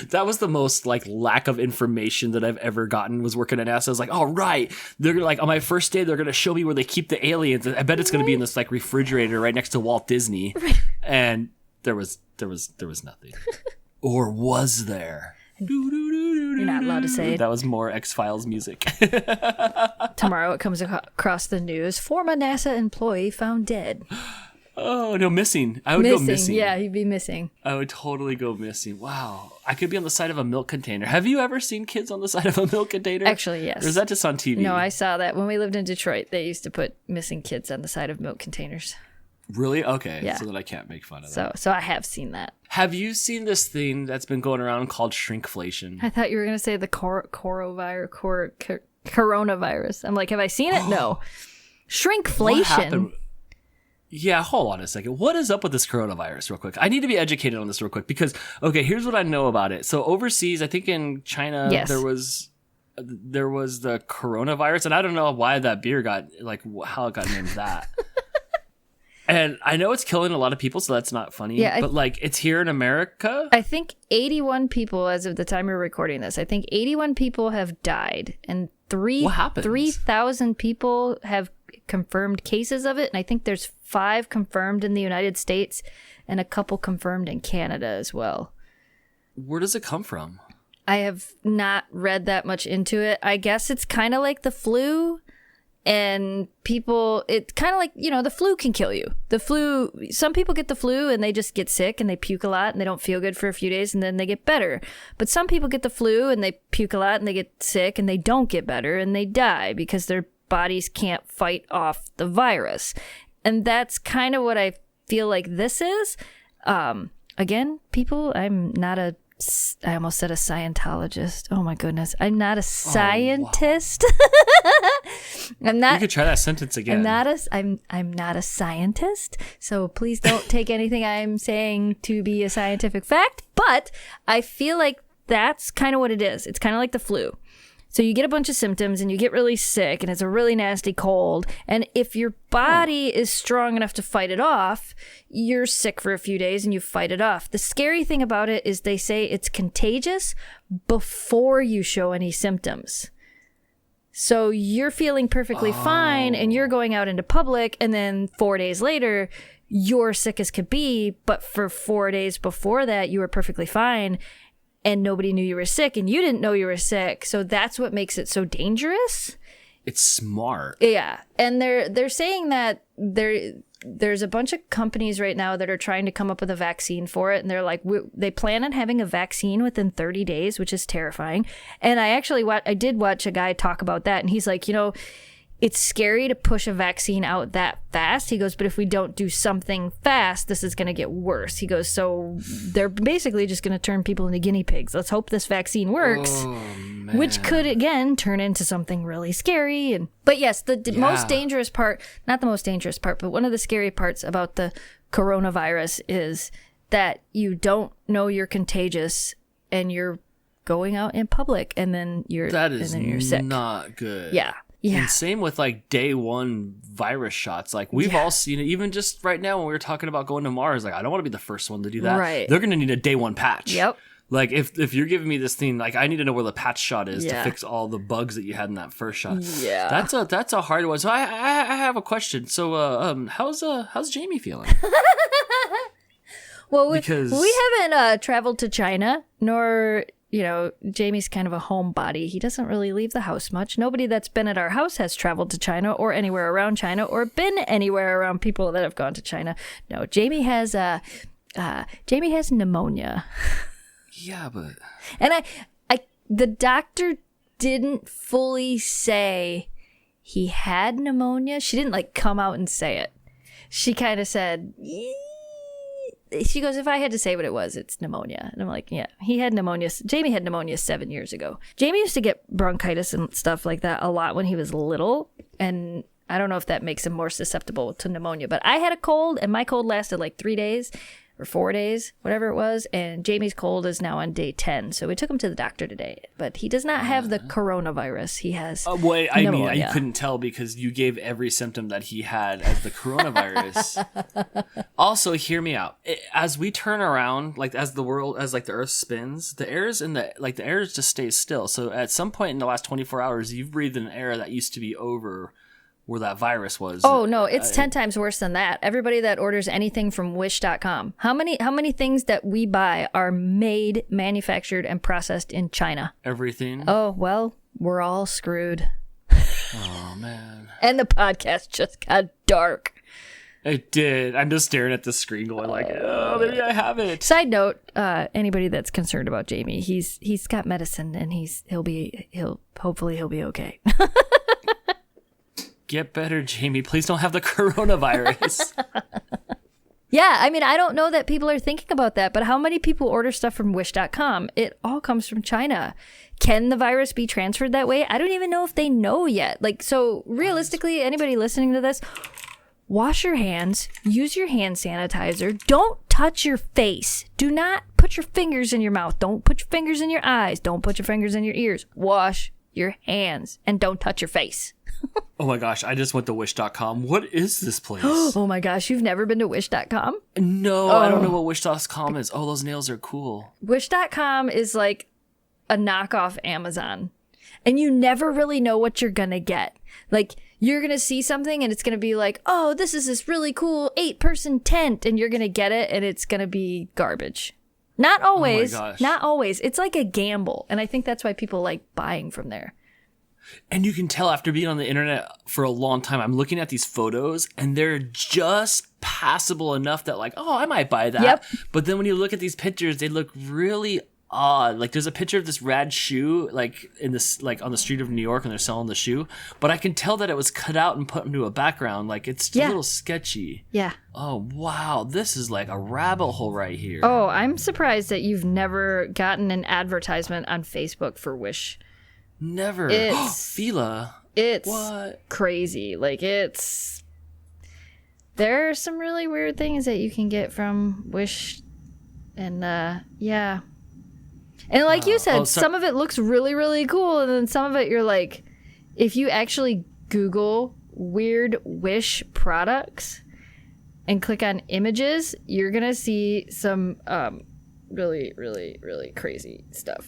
That was the most like lack of information that I've ever gotten. Was working at NASA. I was like, oh right, they're gonna, like on my first day, they're gonna show me where they keep the aliens. I bet it's gonna be in this like refrigerator right next to Walt Disney, and there was nothing, or was there? You're not allowed to say it. That was more X-Files music. Tomorrow it comes across the news. Former NASA employee found dead. Oh, no, missing. I would go missing. Yeah, he'd be missing. I would totally go missing. Wow. I could be on the side of a milk container. Have you ever seen kids on the side of a milk container? Actually, yes. Or is that just on TV? No, I saw that. When we lived in Detroit, they used to put missing kids on the side of milk containers. Really? Okay. Yeah. So that I can't make fun of that. So I have seen that. Have you seen this thing that's been going around called shrinkflation? I thought you were going to say the coronavirus. I'm like, have I seen it? No. What Shrinkflation. happened? Yeah, hold on a second. What is up with this coronavirus real quick? I need to be educated on this real quick because, okay, here's what I know about it. So overseas, I think in China, Yes. there was the coronavirus, and I don't know why that beer got, like, how it got named that. And I know it's killing a lot of people, so that's not funny. Yeah, but, like, it's here in America. I think 81 people, as of the time we're recording this, I think 81 people have died, and What happens? 3,000 people have confirmed cases of it, and I think there's 5 confirmed in the United States and a couple confirmed in Canada as well. Where does it come from? I have not read that much into it. I guess it's kind of like the flu, and people, it's kind of like, the flu can kill you. The flu, some people get the flu and they just get sick and they puke a lot and they don't feel good for a few days and then they get better. But some people get the flu and they puke a lot and they get sick and they don't get better and they die because their bodies can't fight off the virus. And that's kind of what I feel like this is. Again, people, I almost said a Scientologist. Oh my goodness. I'm not a scientist. I'm not. You could try that sentence again. I'm not a scientist. So please don't take anything I'm saying to be a scientific fact, but I feel like that's kind of what it is. It's kind of like the flu. So you get a bunch of symptoms and you get really sick and it's a really nasty cold. And if your body is strong enough to fight it off, you're sick for a few days and you fight it off. The scary thing about it is they say it's contagious before you show any symptoms. So you're feeling perfectly fine and you're going out into public, and then 4 days later, you're sick as could be. But for 4 days before that, you were perfectly fine. And nobody knew you were sick, and you didn't know you were sick. So that's what makes it so dangerous. It's smart. Yeah, and they're saying that there's a bunch of companies right now that are trying to come up with a vaccine for it, and they're like, they plan on having a vaccine within 30 days, which is terrifying. And I did watch a guy talk about that, and he's like, it's scary to push a vaccine out that fast. He goes, but if we don't do something fast, this is going to get worse. He goes, so they're basically just going to turn people into guinea pigs. Let's hope this vaccine works, which could, again, turn into something really scary. But yes, the most dangerous part, not the most dangerous part, but one of the scary parts about the coronavirus is that you don't know you're contagious and you're going out in public and then you're sick. Not good. Yeah. Yeah. And same with like day one virus shots. Like we've all seen it, even just right now when we were talking about going to Mars, like I don't want to be the first one to do that. Right. They're going to need a day one patch. Yep. Like if you're giving me this thing, like I need to know where the patch shot is to fix all the bugs that you had in that first shot. Yeah. That's a hard one. So I have a question. So how's Jamie feeling? Well, we haven't traveled to China, nor Jamie's kind of a homebody. He doesn't really leave the house much. Nobody that's been at our house has traveled to China or anywhere around China or been anywhere around people that have gone to China. No, Jamie has pneumonia. Yeah, but and the doctor didn't fully say he had pneumonia. She didn't come out and say it. She kind of said, she goes, if I had to say what it was, it's pneumonia. And I'm like, yeah, he had pneumonia. Jamie had pneumonia 7 years ago. Jamie used to get bronchitis and stuff like that a lot when he was little. And I don't know if that makes him more susceptible to pneumonia. But I had a cold, and my cold lasted 3 days or 4 days, whatever it was. And Jamie's cold is now on day 10. So we took him to the doctor today. But he does not have the coronavirus. He has wait, I pneumonia. mean, you couldn't tell because you gave every symptom that he had as the coronavirus. Also, hear me out. As we turn around, as the earth spins, the air just stays still. So at some point in the last 24 hours, you've breathed an air that used to be over where that virus was. Oh, no, it's 10 times worse than that. Everybody that orders anything from wish.com, how many things that we buy are made, manufactured, and processed in China? Everything? Oh, well, we're all screwed. Oh, man. And the podcast just got dark. It did. I'm just staring at the screen going oh, maybe I have it. Side note, anybody that's concerned about Jamie, he's got medicine and hopefully he'll be okay. Get better, Jamie. Please don't have the coronavirus. Yeah, I mean, I don't know that people are thinking about that, but how many people order stuff from Wish.com? It all comes from China. Can the virus be transferred that way? I don't even know if they know yet. Like, so realistically, anybody listening to this, wash your hands, use your hand sanitizer, don't touch your face. Do not put your fingers in your mouth. Don't put your fingers in your eyes. Don't put your fingers in your ears. Wash your hands and don't touch your face. Oh my gosh, I just went to wish.com. What is this place? Oh my gosh, you've never been to wish.com? No, I don't know what wish.com is. Oh, those nails are cool. Wish.com is like a knockoff Amazon. And you never really know what you're going to get. Like, you're going to see something and it's going to be like, oh, this is this really cool 8-person tent. And you're going to get it and it's going to be garbage. Not always. Oh my gosh. Not always. It's like a gamble. And I think that's why people like buying from there. And you can tell after being on the internet for a long time, I'm looking at these photos and they're just passable enough that like, oh, I might buy that. Yep. But then when you look at these pictures, they look really odd. Like there's a picture of this rad shoe, like in this, like on the street of New York, and they're selling the shoe. But I can tell that it was cut out and put into a background. Like it's a little sketchy. Yeah. Oh, wow. This is like a rabbit hole right here. Oh, I'm surprised that you've never gotten an advertisement on Facebook for Wish. Never. It's Fila. It's What? crazy. Like there are some really weird things that you can get from Wish, and yeah. And like you said, some of it looks really, really cool, and then some of it you're like, if you actually Google weird Wish products and click on images, you're gonna see some really, really, really crazy stuff.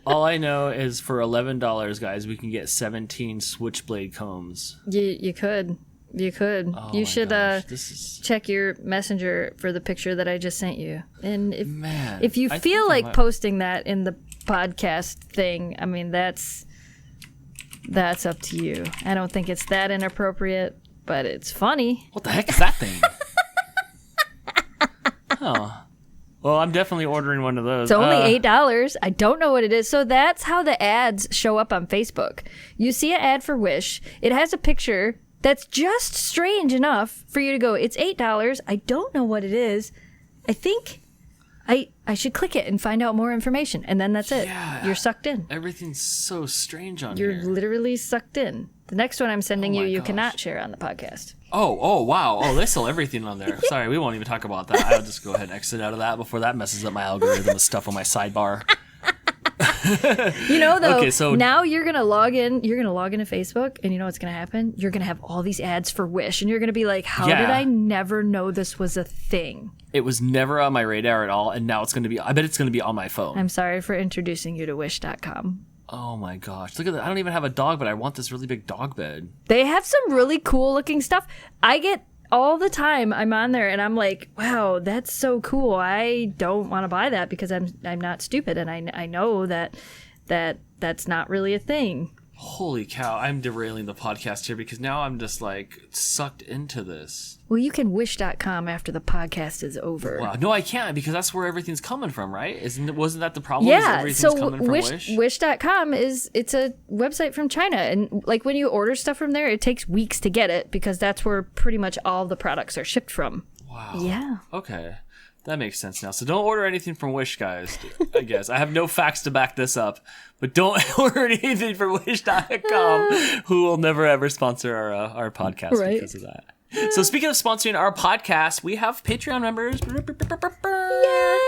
All I know is for $11, guys, we can get 17 switchblade combs. You could. Oh You my should gosh, check your messenger for the picture that I just sent you. And if you I feel think I like might. posting that in the podcast thing, I mean that's up to you. I don't think it's that inappropriate, but it's funny. What the heck is that thing? Oh. Well, I'm definitely ordering one of those. It's only $8. I don't know what it is. So that's how the ads show up on Facebook. You see an ad for Wish. It has a picture that's just strange enough for you to go, it's $8. I don't know what it is. I think I should click it and find out more information. And then that's it. Yeah. You're sucked in. Everything's so strange on You're here. literally sucked in. The next one I'm sending Oh you, my you gosh. cannot share on the podcast. Oh, wow. Oh, they sell everything on there. Sorry, we won't even talk about that. I'll just go ahead and exit out of that before that messes up my algorithm of stuff on my sidebar. You know, though, Okay, so- now you're going to log in. You're going to log into Facebook, and you know what's going to happen? You're going to have all these ads for Wish, and you're going to be like, how did I never know this was a thing? It was never on my radar at all, and now it's going to be, I bet it's going to be on my phone. I'm sorry for introducing you to Wish.com. Oh my gosh. Look at that. I don't even have a dog, but I want this really big dog bed. They have some really cool looking stuff. I get all the time I'm on there and I'm like, wow, that's so cool. I don't want to buy that because I'm not stupid, and I know that's not really a thing. Holy cow. I'm derailing the podcast here because now I'm just like sucked into this. Well, you can Wish.com after the podcast is over. Wow. No, I can't because that's where everything's coming from, right? Wasn't that the problem? Is Yeah, everything's so coming from Wish? Wish.com it's a website from China, and like when you order stuff from there, it takes weeks to get it because that's where pretty much all the products are shipped from. Wow. Yeah. Okay. That makes sense now. So don't order anything from Wish, guys. I guess. I have no facts to back this up, but don't order anything from Wish.com, who will never ever sponsor our podcast Right. because of that. So speaking of sponsoring our podcast, we have Patreon members. Yay!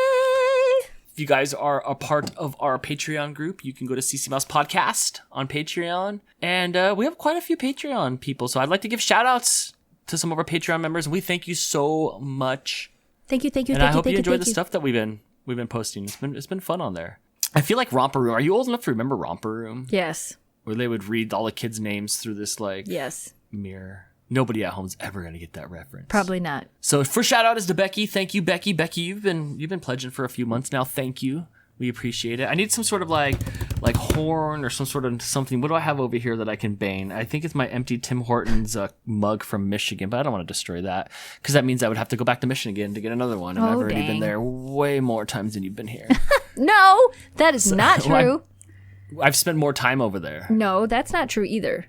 If you guys are a part of our Patreon group, you can go to CC Mouse Podcast on Patreon. And we have quite a few Patreon people. So I'd like to give shout outs to some of our Patreon members. We thank you so much. Thank you. And I hope you enjoy the stuff that we've been posting. It's been fun on there. I feel like Romper Room. Are you old enough to remember Romper Room? Yes. Where they would read all the kids' names through this Yes. mirror. Nobody at home's ever gonna get that reference. Probably not. So first shout out is to Becky. Thank you, Becky. Becky, you've been pledging for a few months now. Thank you. We appreciate it. I need some sort of like horn or some sort of something. What do I have over here that I can bang? I think it's my empty Tim Hortons mug from Michigan, but I don't want to destroy that because that means I would have to go back to Michigan again to get another one. And I've already been there way more times than you've been here. No, that is not true. I've spent more time over there. No, that's not true either.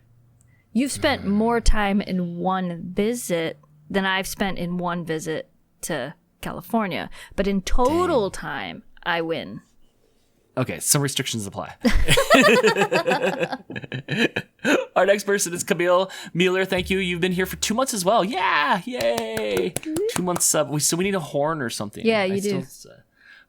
You've spent more time in one visit than I've spent in one visit to California. But in total time, I win. Okay, some restrictions apply. Our next person is Camille Mueller. Thank you. You've been here for 2 months as well. Yeah, yay! 2 months sub. So we need a horn or something. Yeah, you do.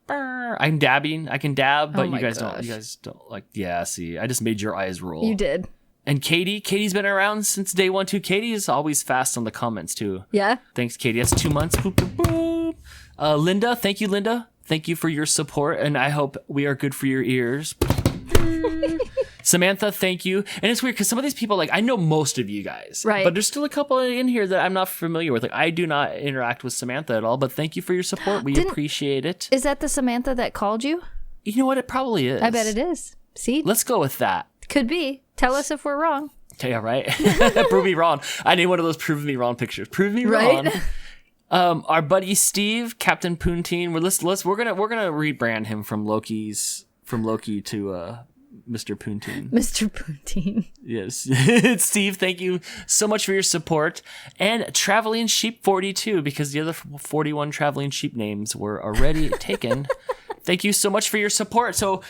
I'm dabbing. I can dab, but Oh my you guys gosh. don't like. Yeah, see, I just made your eyes roll. You did. And Katie's been around since day one too. Katie is always fast on the comments too. Yeah? Thanks, Katie. That's 2 months. Boop, boop, boop. Linda, thank you, Linda. Thank you for your support, and I hope we are good for your ears. Samantha, thank you. And it's weird because some of these people, like, I know most of you guys, right? But there's still a couple in here that I'm not familiar with. Like, I do not interact with Samantha at all, but thank you for your support. We appreciate it. Is that the Samantha that called you? You know what? It probably is. I bet it is. See? Let's go with that. Could be. Tell us if we're wrong. Yeah, right. Prove me wrong. I need one of those prove me wrong pictures. Prove me right? wrong. Our buddy Steve, Captain Poontine. We're gonna rebrand him from Loki to Mr. Poontine. Mr. Poontine. Yes. Steve, thank you so much for your support. And Traveling Sheep 42, because the other 41 Traveling Sheep names were already taken. Thank you so much for your support. So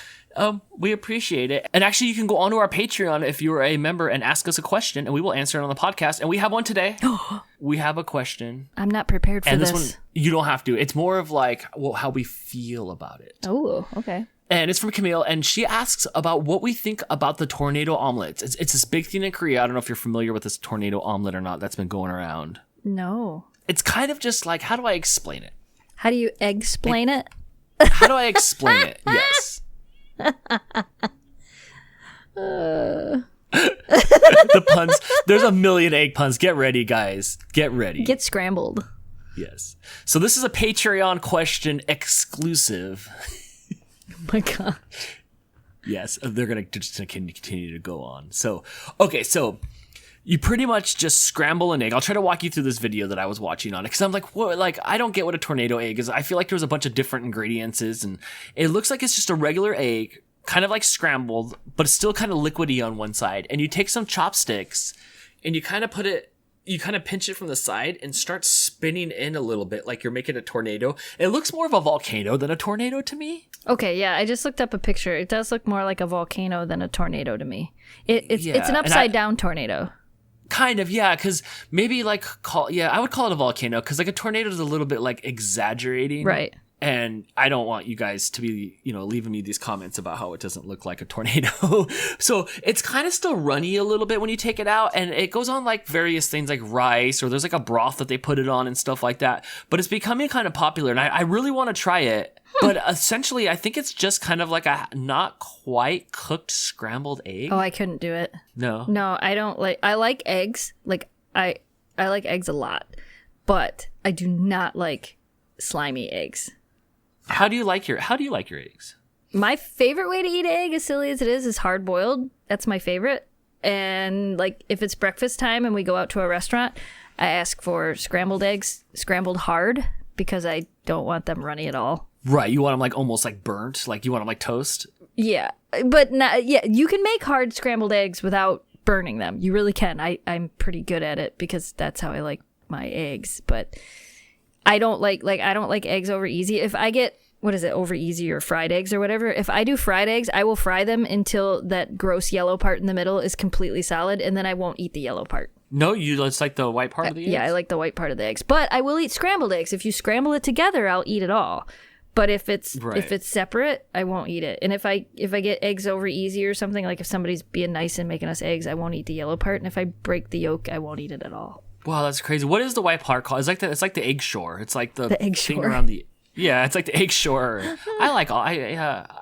we appreciate it. And actually, you can go onto our Patreon if you're a member and ask us a question, and we will answer it on the podcast. And we have one today. We have a question. I'm not prepared for this. And this one, you don't have to. It's more of like, well, how we feel about it. Oh, okay. And it's from Camille, and she asks about what we think about the tornado omelets. It's this big thing in Korea. I don't know if you're familiar with this tornado omelet or not. That's been going around. No. It's kind of just like, how do I explain it? How do you explain it? How do I explain it? Yes. The puns. There's a million egg puns. Get ready, guys. Get ready. Get scrambled. Yes. So this is a Patreon question exclusive. Oh my God. Yes, they're going to just continue to go on. So, okay, so you pretty much just scramble an egg. I'll try to walk you through this video that I was watching on it because I'm like, what? Like, I don't get what a tornado egg is. I feel like there's a bunch of different ingredients, and it looks like it's just a regular egg, kind of like scrambled, but it's still kind of liquidy on one side. And you take some chopsticks and you kind of pinch it from the side and start spinning in a little bit like you're making a tornado. It looks more of a volcano than a tornado to me. Okay, yeah, I just looked up a picture. It does look more like a volcano than a tornado to me. It's an upside down tornado. Kind of, yeah, because maybe I would call it a volcano because like a tornado is a little bit like exaggerating. Right. And I don't want you guys to be, leaving me these comments about how it doesn't look like a tornado. So it's kind of still runny a little bit when you take it out. And it goes on like various things like rice, or there's like a broth that they put it on and stuff like that. But it's becoming kind of popular. And I really want to try it. But essentially, I think it's just kind of like a not quite cooked scrambled egg. Oh, I couldn't do it. No. No, I don't like. I like eggs. Like I like eggs a lot, but I do not like slimy eggs. How do you like your eggs? My favorite way to eat an egg, as silly as it is hard boiled. That's my favorite. And like if it's breakfast time and we go out to a restaurant, I ask for scrambled eggs, scrambled hard, because I don't want them runny at all. Right, you want them like almost like burnt, like you want them like toast. Yeah, but you can make hard scrambled eggs without burning them. You really can. I'm pretty good at it because that's how I like my eggs. But I don't like eggs over easy. If I get over easy or fried eggs or whatever, if I do fried eggs, I will fry them until that gross yellow part in the middle is completely solid, and then I won't eat the yellow part. No, it's like the white part of the eggs? Yeah, I like the white part of the eggs. But I will eat scrambled eggs. If you scramble it together, I'll eat it all. But if it's separate, I won't eat it. And if I get eggs over easy or something, like if somebody's being nice and making us eggs, I won't eat the yellow part. And if I break the yolk, I won't eat it at all. Wow, that's crazy. What is the white part called? It's like the egg shore. It's like the egg thing shore around the. Yeah, it's like the egg shore. I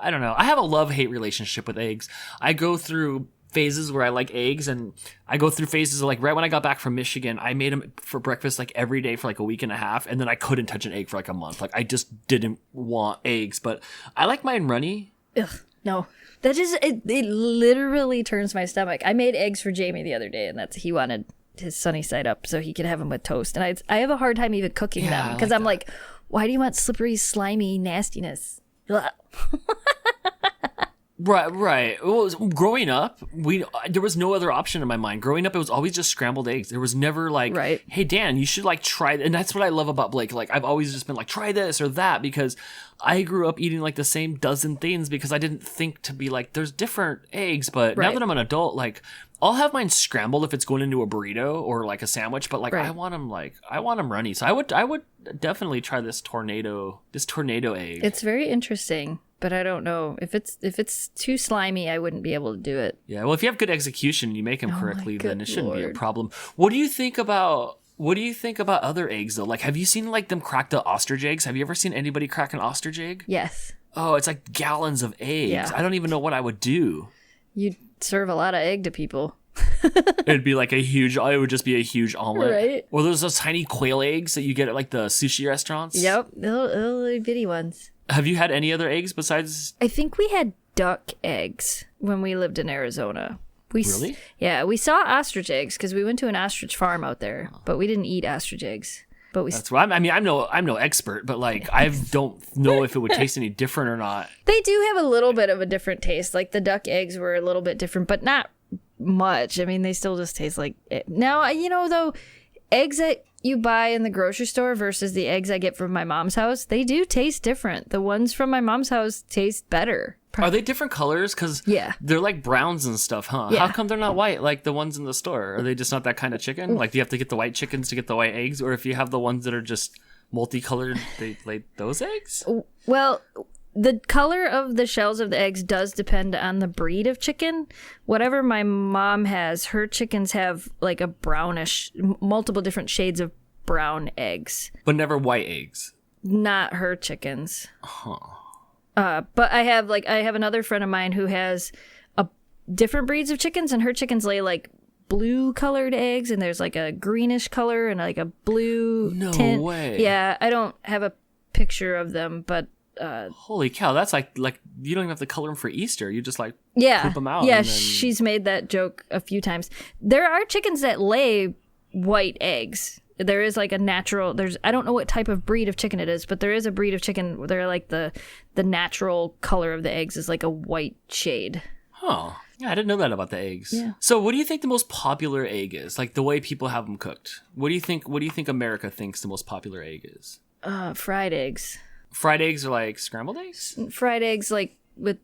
don't know. I have a love-hate relationship with eggs. I go through phases where I like eggs, and I go through phases of like right when I got back from Michigan, I made them for breakfast like every day for like a week and a half, and then I couldn't touch an egg for like a month. Like I just didn't want eggs, but I like mine runny. Ugh, no. That just it literally turns my stomach. I made eggs for Jamie the other day, and he wanted his sunny side up so he could have them with toast. And I have a hard time even cooking them because I'm like, why do you want slippery, slimy nastiness? Right. Well, growing up, there was no other option in my mind. Growing up, it was always just scrambled eggs. There was never like, Right. hey, Dan, you should like try. And that's what I love about Blake. Like, I've always just been like, try this or that, because I grew up eating like the same dozen things because I didn't think to be like, there's different eggs. But now Right. that I'm an adult, like, I'll have mine scrambled if it's going into a burrito or like a sandwich. But like, Right. I want them runny. So I would definitely try this tornado egg. It's very interesting, but I don't know if it's too slimy. I wouldn't be able to do it. Yeah, well, if you have good execution, you make them correctly, then good it shouldn't be a Lord. problem. What do you think about other eggs though? Like, have you seen like them crack the ostrich eggs? Have you ever seen anybody crack an ostrich egg? Yes, Oh, it's like gallons of eggs. Yeah. I don't even know what I would do. you'd serve a lot of egg to people. It'd be like it would just be a huge omelet. Right. Or those tiny quail eggs that you get at like the sushi restaurants. Yep, little bitty ones. Have you had any other eggs besides? I think we had duck eggs when we lived in Arizona. Really? Yeah, we saw ostrich eggs because we went to an ostrich farm out there, but we didn't eat ostrich eggs. But we That's what I'm no expert, but like I don't know if it would taste any different or not. They do have a little bit of a different taste. Like the duck eggs were a little bit different, but not much. I mean, they still just taste like it. Now, though, eggs that you buy in the grocery store versus the eggs I get from my mom's house, they do taste different. The ones from my mom's house taste better. Are they different colors? Because Yeah. they're like browns and stuff, huh? Yeah. How come they're not white like the ones in the store? Are they just not that kind of chicken? Like, do you have to get the white chickens to get the white eggs? Or if you have the ones that are just multicolored, they lay those eggs? Well, the color of the shells of the eggs does depend on the breed of chicken. Whatever my mom has, her chickens have like a brownish, multiple different shades of brown eggs. But never white eggs. Not her chickens. Huh. But I have another friend of mine who has different breeds of chickens, and her chickens lay like blue colored eggs, and there's like a greenish color and like a blue No tint. way. Yeah, I don't have a picture of them, but Holy cow, that's like you don't even have to color them for Easter. You just like yeah, poop them out. yeah. and then... She's made that joke a few times. There are chickens that lay white eggs. There is like a natural. I don't know what type of breed of chicken it is, but there is a breed of chicken where they're like the natural color of the eggs is like a white shade. Huh. Yeah, I didn't know that about the eggs. Yeah. So, what do you think the most popular egg is? Like the way people have them cooked. What do you think America thinks the most popular egg is? Fried eggs. Fried eggs are like scrambled eggs? Fried eggs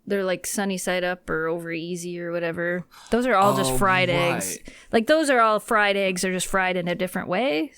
they're like sunny side up or over easy or whatever. Those are all just fried eggs. Like those are all fried eggs. They're just fried in a different way.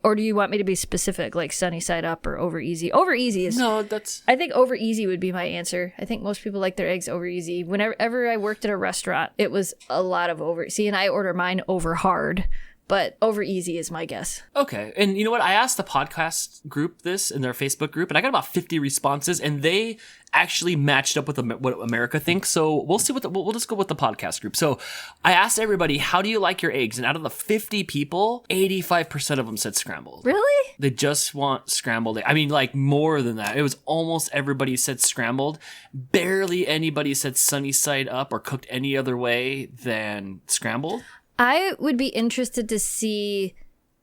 Or do you want me to be specific, like sunny side up or over easy? Over easy is No, that's... I think over easy would be my answer. I think most people like their eggs over easy. Whenever I worked at a restaurant, it was a lot of over. See, and I order mine over hard, but over easy is my guess. Okay. And you know what? I asked the podcast group this in their Facebook group, and I got about 50 responses, and they actually matched up with what America thinks. So we'll see we'll just go with the podcast group. So I asked everybody, how do you like your eggs? And out of the 50 people, 85% of them said scrambled. Really? They just want scrambled. I mean, like more than that. It was almost everybody said scrambled. Barely anybody said sunny side up or cooked any other way than scrambled. I would be interested to see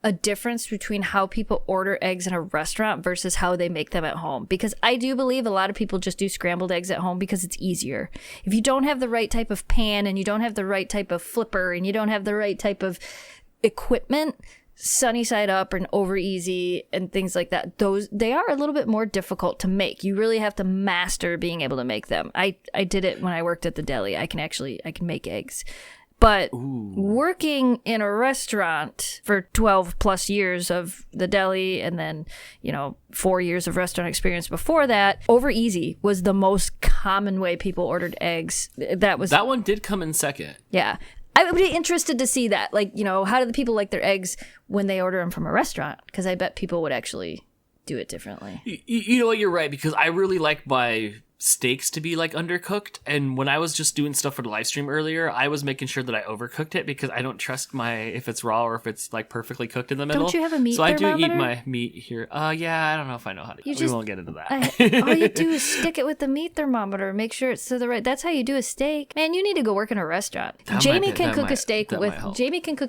a difference between how people order eggs in a restaurant versus how they make them at home. Because I do believe a lot of people just do scrambled eggs at home because it's easier. If you don't have the right type of pan and you don't have the right type of flipper and you don't have the right type of equipment, sunny side up and over easy and things like that, they are a little bit more difficult to make. You really have to master being able to make them. I did it when I worked at the deli. I can make eggs. But working in a restaurant for 12 plus years of the deli and then, 4 years of restaurant experience before that, over easy was the most common way people ordered eggs. That one did come in second. Yeah. I would be interested to see that. Like, how do the people like their eggs when they order them from a restaurant? Because I bet people would actually do it differently. You know what? You're right, because I really like my steaks to be like undercooked, and when I was just doing stuff for the live stream earlier, I was making sure that I overcooked it because I don't trust if it's raw or if it's like perfectly cooked in the middle. Don't you have a meat So thermometer? I do eat my meat here. Yeah, I don't know if I know how to. We won't get into that. All you do is stick it with the meat thermometer. Make sure it's to the right. That's how you do a steak. Man, you need to go work in a restaurant. Jamie can cook a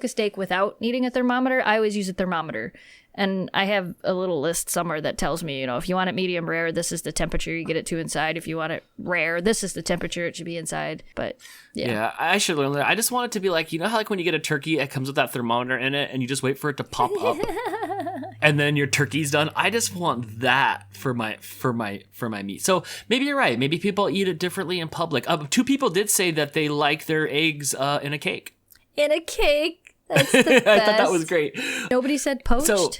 steak without needing a thermometer. I always use a thermometer. And I have a little list somewhere that tells me, if you want it medium rare, this is the temperature you get it to inside. If you want it rare, this is the temperature it should be inside. But yeah, I should learn that. I just want it to be like, how like when you get a turkey, it comes with that thermometer in it and you just wait for it to pop up and then your turkey's done. I just want that for my meat. So maybe you're right. Maybe people eat it differently in public. 2 people did say that they like their eggs in a cake. In a cake? That's the best. I thought that was great. Nobody said poached? So,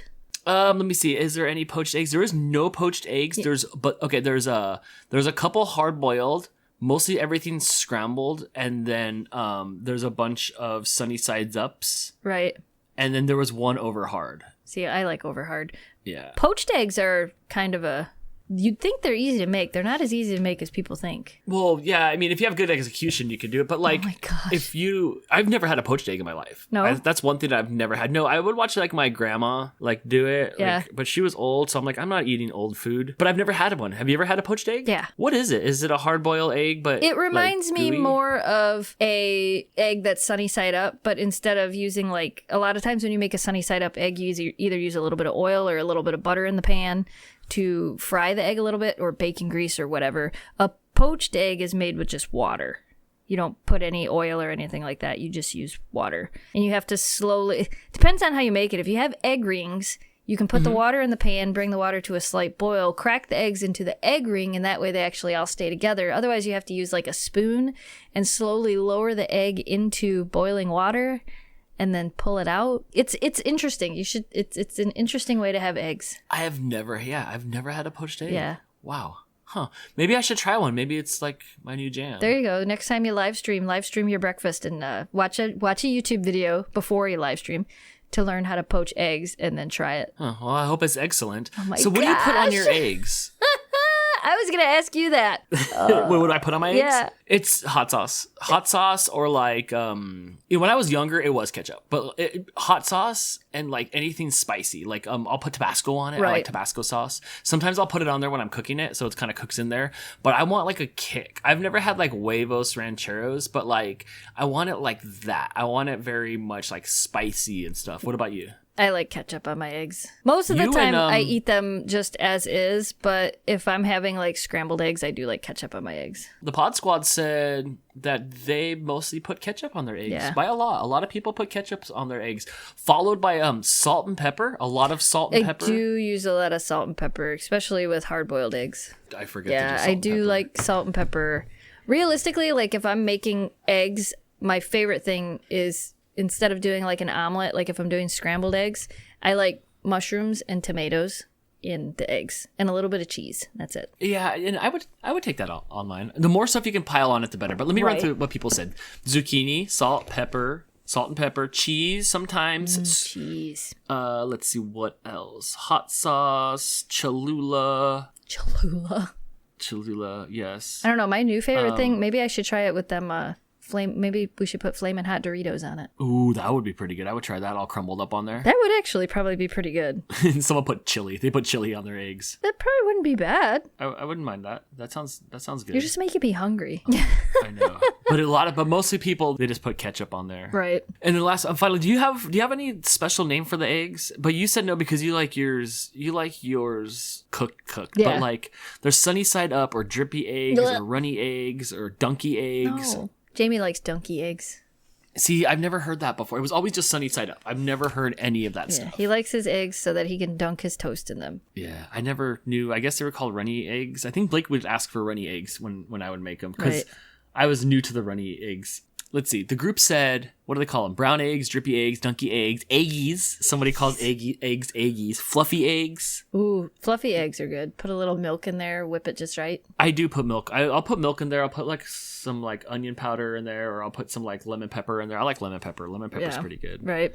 let me see. Is there any poached eggs? There is no poached eggs. There's a couple hard boiled. Mostly everything's scrambled, and then there's a bunch of sunny sides ups. Right. And then there was one over hard. See, I like over hard. Yeah. Poached eggs are kind of you'd think they're easy to make. They're not as easy to make as people think. Well, yeah. I mean, if you have good execution, you can do it. But like, oh my gosh. I've never had a poached egg in my life. No, that's one thing that I've never had. No, I would watch like my grandma like do it. Yeah. But she was old, so I'm like, I'm not eating old food. But I've never had one. Have you ever had a poached egg? Yeah. What is it? Is it a hard boiled egg? But it reminds like, me gooey? more of a egg that's sunny side up. But instead of using like a lot of times when you make a sunny side up egg, you either use a little bit of oil or a little bit of butter in the pan to fry the egg a little bit, or bacon grease or whatever. A poached egg is made with just water. You don't put any oil or anything like that. You just use water. And you have to slowly, depends on how you make it. If you have egg rings, you can put the water in the pan, bring the water to a slight boil, crack the eggs into the egg ring, and that way they actually all stay together. Otherwise, you have to use like a spoon and slowly lower the egg into boiling water and then pull it out. It's interesting. It's an interesting way to have eggs. I've never had a poached egg. Yeah. Wow. Huh. Maybe I should try one. Maybe it's like my new jam. There you go. Next time you live stream your breakfast and watch a YouTube video before you live stream to learn how to poach eggs and then try it. Huh. Well, I hope it's excellent. Oh my so what do you put on gosh. your eggs? I was going to ask you that. What would I put on my eggs? Yeah. It's hot sauce. Hot sauce or like, when I was younger, it was ketchup. But hot sauce and like anything spicy. Like I'll put Tabasco on it. Right. I like Tabasco sauce. Sometimes I'll put it on there when I'm cooking it, so it kind of cooks in there. But I want like a kick. I've never had like huevos rancheros, but like I want it like that. I want it very much like spicy and stuff. What about you? I like ketchup on my eggs. Most of the You time, and, I eat them just as is, but if I'm having like scrambled eggs, I do like ketchup on my eggs. The Pod Squad said that they mostly put ketchup on their eggs. Yeah. By a lot. A lot of people put ketchup on their eggs, followed by salt and pepper. A lot of salt and pepper. I do use a lot of salt and pepper, especially with hard-boiled eggs. I forget. to Yeah, salt I and do pepper. like salt and pepper. Realistically, like if I'm making eggs, my favorite thing is instead of doing like an omelet, like if I'm doing scrambled eggs, I like mushrooms and tomatoes in the eggs and a little bit of cheese. That's it. Yeah, and I would take that on mine. The more stuff you can pile on it, the better. But let me run Right. through what people said: zucchini, salt and pepper, cheese sometimes. Cheese. Let's see what else: hot sauce, Cholula. Cholula, yes. I don't know. My new favorite thing, maybe I should try it with them maybe we should put Flamin' Hot Doritos on it. Ooh, that would be pretty good. I would try that all crumbled up on there. That would actually probably be pretty good. Someone put chili. They put chili on their eggs. That probably wouldn't be bad. I wouldn't mind that. That sounds good. You're just making me hungry. I know. But mostly people, they just put ketchup on there. Right. And then last, finally, do you have any special name for the eggs? But you said no because you like yours cooked. Yeah. But like there's sunny side up or drippy eggs or runny eggs or dunky eggs. No. Jamie likes donkey eggs. See, I've never heard that before. It was always just sunny side up. I've never heard any of that Yeah, stuff. he likes his eggs so that he can dunk his toast in them. Yeah, I never knew. I guess they were called runny eggs. I think Blake would ask for runny eggs when I would make them because Right. I was new to the runny eggs. Let's see. The group said, what do they call them? Brown eggs, drippy eggs, donkey eggs, eggies. Somebody calls eggs eggies. Fluffy eggs. Ooh, fluffy eggs are good. Put a little milk in there, whip it just right. I do put milk. I'll put milk in there. I'll put like some like onion powder in there, or I'll put some like lemon pepper in there. I like lemon pepper. Lemon pepper's Yeah. pretty good. Right.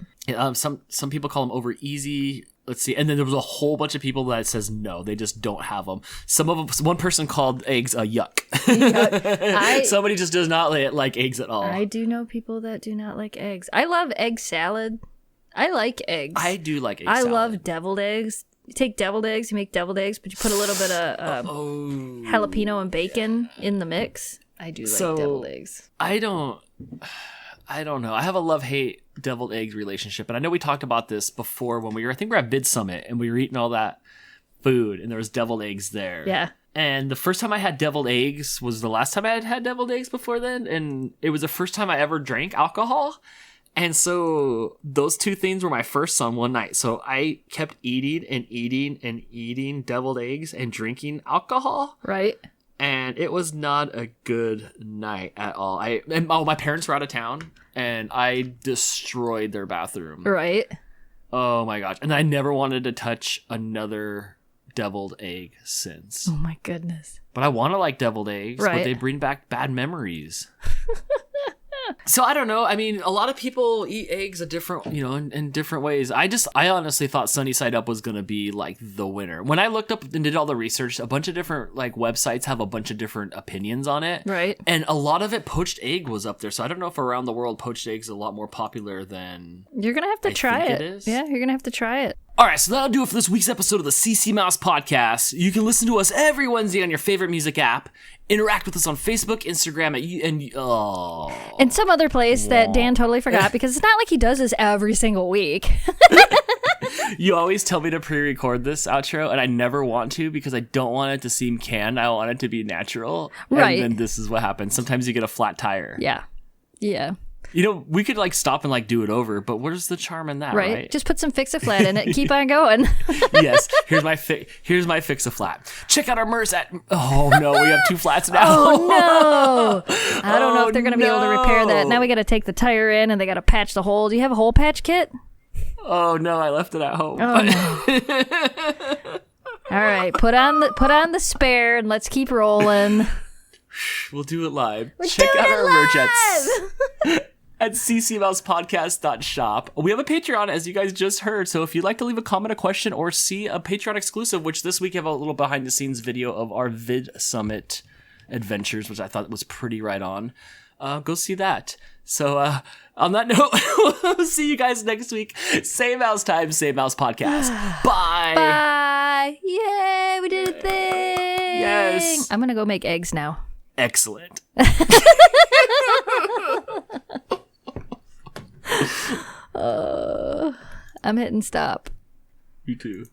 Some people call them over easy. Let's see. And then there was a whole bunch of people that says no, they just don't have them. One person called eggs a yuck. Somebody just does not like eggs at all. I do know people that do not like eggs. I love egg salad. I like eggs. I do like egg I salad. love deviled eggs. You take deviled eggs, you make deviled eggs, but you put a little bit of jalapeno and bacon in the mix. I do like deviled eggs. I don't know. I have a love-hate deviled eggs relationship. And I know we talked about this before when I think we were at Vid Summit and we were eating all that food and there was deviled eggs there. Yeah. And the first time I had deviled eggs was the last time I had had deviled eggs before then. And it was the first time I ever drank alcohol. And so those two things were my first on one night. So I kept eating and eating and eating deviled eggs and drinking alcohol. Right. And it was not a good night at all. My parents were out of town and I destroyed their bathroom. Right. Oh my gosh. And I never wanted to touch another deviled egg since. Oh my goodness. But I want to like deviled eggs, right. But they bring back bad memories. So I don't know. I mean, a lot of people eat eggs a different, in different ways. I honestly thought Sunny Side Up was going to be like the winner. When I looked up and did all the research, a bunch of different like websites have a bunch of different opinions on it. Right. And a lot of it, poached egg was up there. So I don't know if around the world poached egg is a lot more popular than you're going to have to try it. Yeah, you're going to have to try it. All right, so that'll do it for this week's episode of the CC Mouse Podcast. You can listen to us every Wednesday on your favorite music app. Interact with us on Facebook, Instagram, and some other place that Dan totally forgot because it's not like he does this every single week. You always tell me to pre-record this outro, and I never want to because I don't want it to seem canned. I want it to be natural. Right. And then this is what happens. Sometimes you get a flat tire. Yeah. Yeah. We could like stop and like do it over, but where's the charm in that, right? Just put some Fix-A-Flat in it. Keep on going. Yes. Here's my Fix-A-Flat. Check out our merch at... Oh, no. We have 2 flats now. Oh, no. I don't know if they're going to be able to repair that. Now we got to take the tire in and they got to patch the hole. Do you have a hole patch kit? Oh, no. I left it at home. Oh, no. All right. Put on the spare and let's keep rolling. We'll do it live. Check out our merch at ccmousepodcast.shop. We have a Patreon, as you guys just heard, so if you'd like to leave a comment, a question, or see a Patreon exclusive, which this week I have a little behind-the-scenes video of our Vid Summit adventures, which I thought was pretty right on, go see that. So on that note, we'll see you guys next week. Same mouse time, same mouse podcast. Bye! Bye! Yay, we did a thing! Yes! I'm gonna go make eggs now. Excellent. I'm hitting stop. You too.